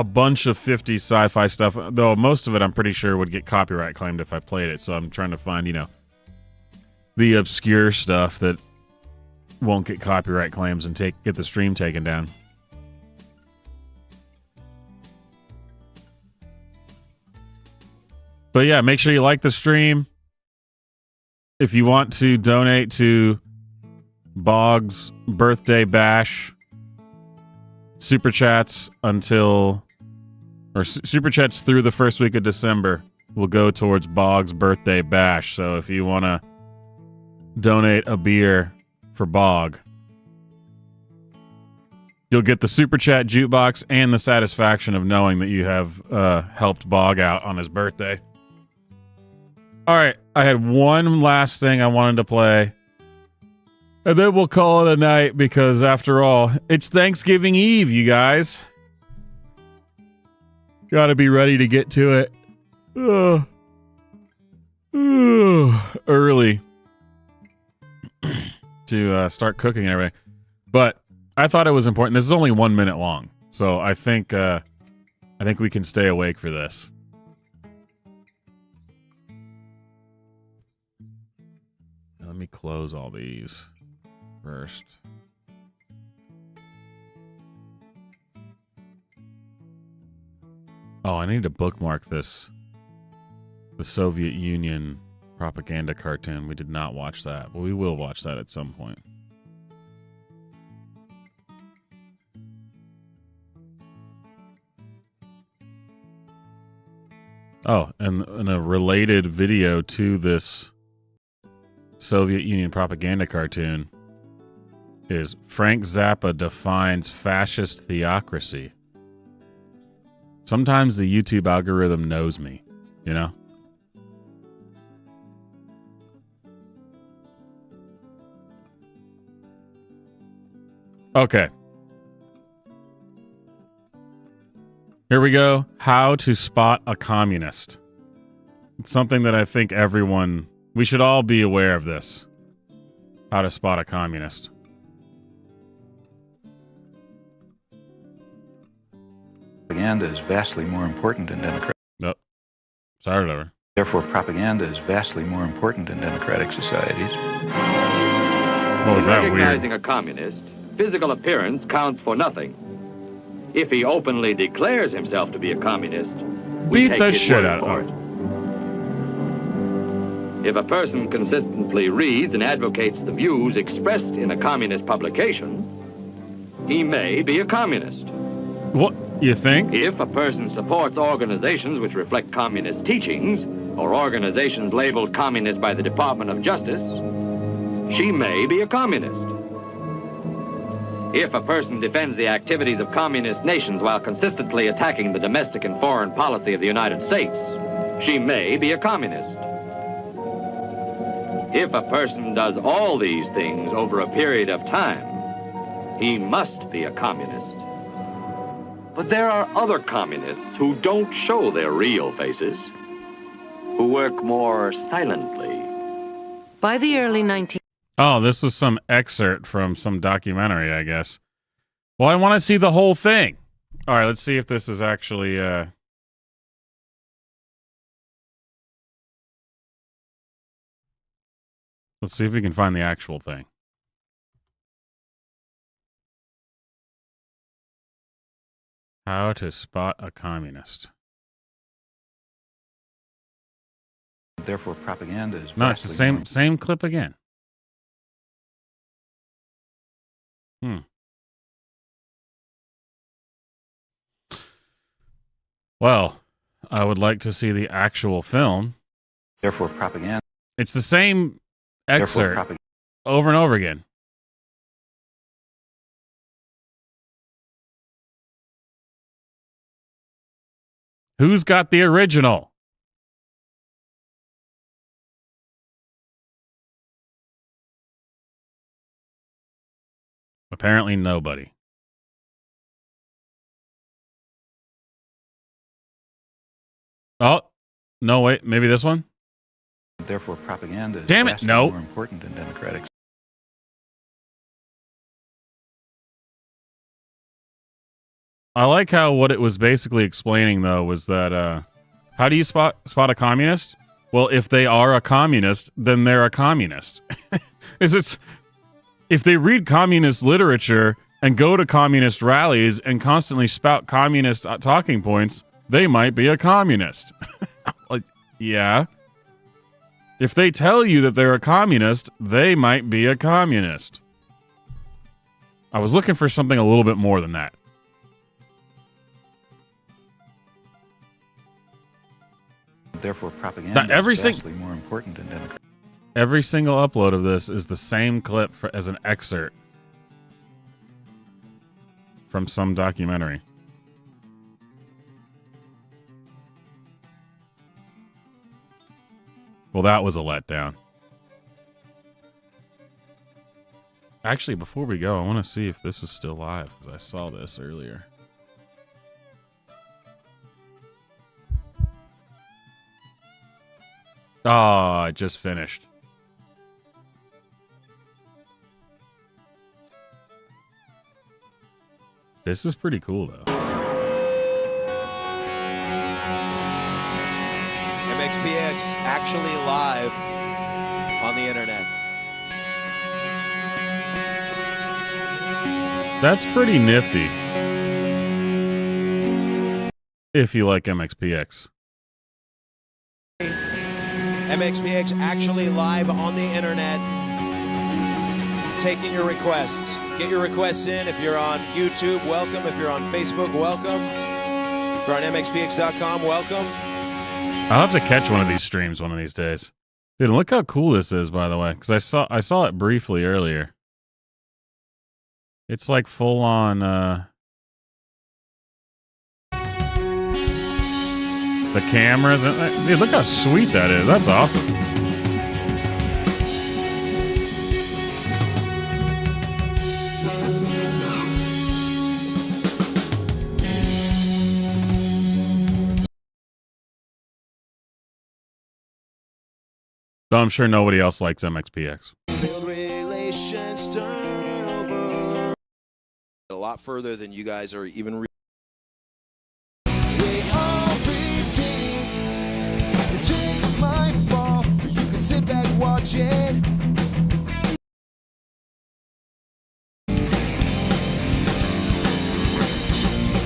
bunch of 50s sci-fi stuff, though most of it I'm pretty sure would get copyright claimed if I played it, so I'm trying to find, the obscure stuff that won't get copyright claims and get the stream taken down. But yeah, make sure you like the stream. If you want to donate to Boggs' birthday bash, super chats until or super chats through the first week of December will go towards Bog's birthday bash. So if you want to donate a beer for Bog, you'll get the super chat jukebox and the satisfaction of knowing that you have helped Bog out on his birthday. All right, I had one last thing I wanted to play, and then we'll call it a night because, after all, it's Thanksgiving Eve, you guys. Got to be ready to get to it early to start cooking and everything. But I thought it was important. This is only 1 minute long, so I think we can stay awake for this. Let me close all these first. Oh, I need to bookmark this. The Soviet Union propaganda cartoon. We did not watch that, but we will watch that at some point. Oh, and in a related video to this Soviet Union propaganda cartoon is Frank Zappa defines fascist theocracy. Sometimes the YouTube algorithm knows me, you know? Okay. Here we go. How to spot a communist. It's something that I think we should all be aware of this. How to spot a communist. Propaganda is vastly more important in democratic. Nope. Sorry, over. Therefore, propaganda is vastly more important in democratic societies. What was that Recognizing weird? a communist, physical appearance counts for nothing. If he openly declares himself to be a communist, we Beat take the his shit word out for of it. If a person consistently reads and advocates the views expressed in a communist publication, he may be a communist. What, you think? If a person supports organizations which reflect communist teachings, or organizations labeled communist by the Department of Justice, she may be a communist. If a person defends the activities of communist nations while consistently attacking the domestic and foreign policy of the United States, she may be a communist. If a person does all these things over a period of time, he must be a communist. But there are other communists who don't show their real faces, who work more silently. By the early 19... Oh, this was some excerpt from some documentary, I guess. Well, I want to see the whole thing. All right, let's see if this is actually... Let's see if we can find the actual thing. How to spot a communist. Therefore, propaganda is No, it's the same clip again. Well, I would like to see the actual film. Therefore, propaganda. It's the same excerpt over and over again. Who's got the original? Apparently nobody. Oh, no, wait, maybe this one? Therefore, propaganda is Damn it, vastly no. more important in democratic. I like how what it was basically explaining, though, was that, how do you spot a communist? Well, if they are a communist, then they're a communist. If they read communist literature and go to communist rallies and constantly spout communist talking points, they might be a communist. Like, yeah. If they tell you that they're a communist, they might be a communist. I was looking for something a little bit more than that. Therefore, propaganda is vastly more important in democracy. Every single upload of this is the same clip as an excerpt from some documentary. Well, that was a letdown. Actually, before we go, I want to see if this is still live, because I saw this earlier. Oh, it just finished. This is pretty cool, though. MXPX actually live on the internet. That's pretty nifty. If you like MXPX. MXPX actually live on the internet, taking your requests. Get your requests in. If you're on YouTube, welcome. If you're on Facebook, welcome. If you're on MXPX.com, welcome. I'll have to catch one of these streams one of these days. Dude, look how cool this is, by the way, because I saw it briefly earlier. It's like full on the cameras. Dude, look how sweet that is. That's awesome. So I'm sure nobody else likes MXPX. Relations turn over a lot further than you guys are even. We all pretend the dream might fall. You can sit back, watch it.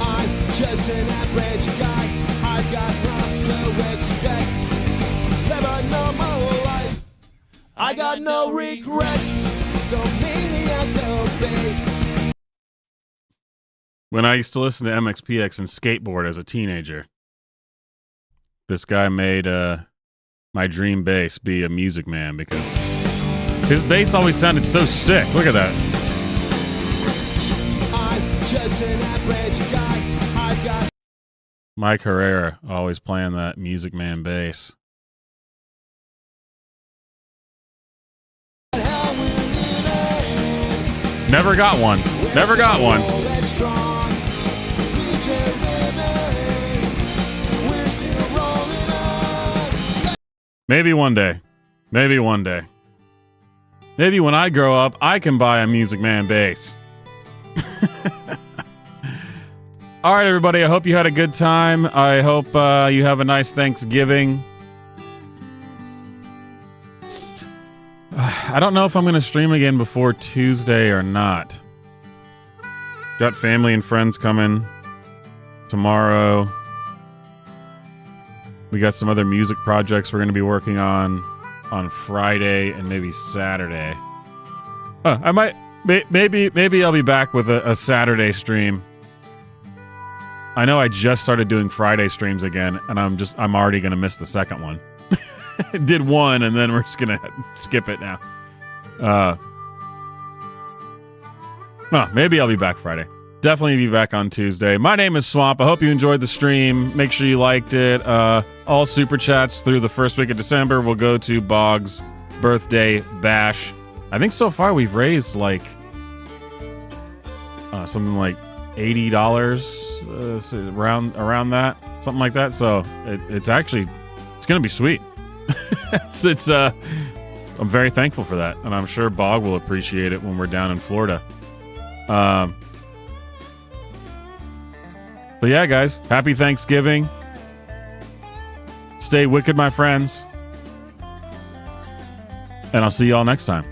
I'm just an average guy. I've got nothing to expect. Never know my life. I got no regrets. Don't make me out to be. When I used to listen to MXPX and skateboard as a teenager, this guy made my dream bass be a Music Man because his bass always sounded so sick. Look at that. I'm just an average guy. I've got Mike Herrera always playing that Music Man bass. Never got one. Never got one. Maybe one day. Maybe one day. Maybe when I grow up, I can buy a Music Man bass. All right, everybody. I hope you had a good time. I hope you have a nice Thanksgiving. I don't know if I'm going to stream again before Tuesday or not. Got family and friends coming tomorrow. We got some other music projects we're going to be working on Friday and maybe Saturday. I might, maybe I'll be back with a Saturday stream. I know I just started doing Friday streams again, and I'm already going to miss the second one. Did one, and then we're just gonna skip it now. Maybe I'll be back Friday. Definitely be back on Tuesday. My name is Swamp. I hope you enjoyed the stream. Make sure you liked it. All super chats through the first week of December will go to Boggs' birthday bash. I think so far we've raised like something like $80 around that, something like that. So it's gonna be sweet. I'm very thankful for that, and I'm sure Bog will appreciate it when we're down in Florida. But yeah, guys, happy Thanksgiving. Stay wicked, my friends, and I'll see y'all next time.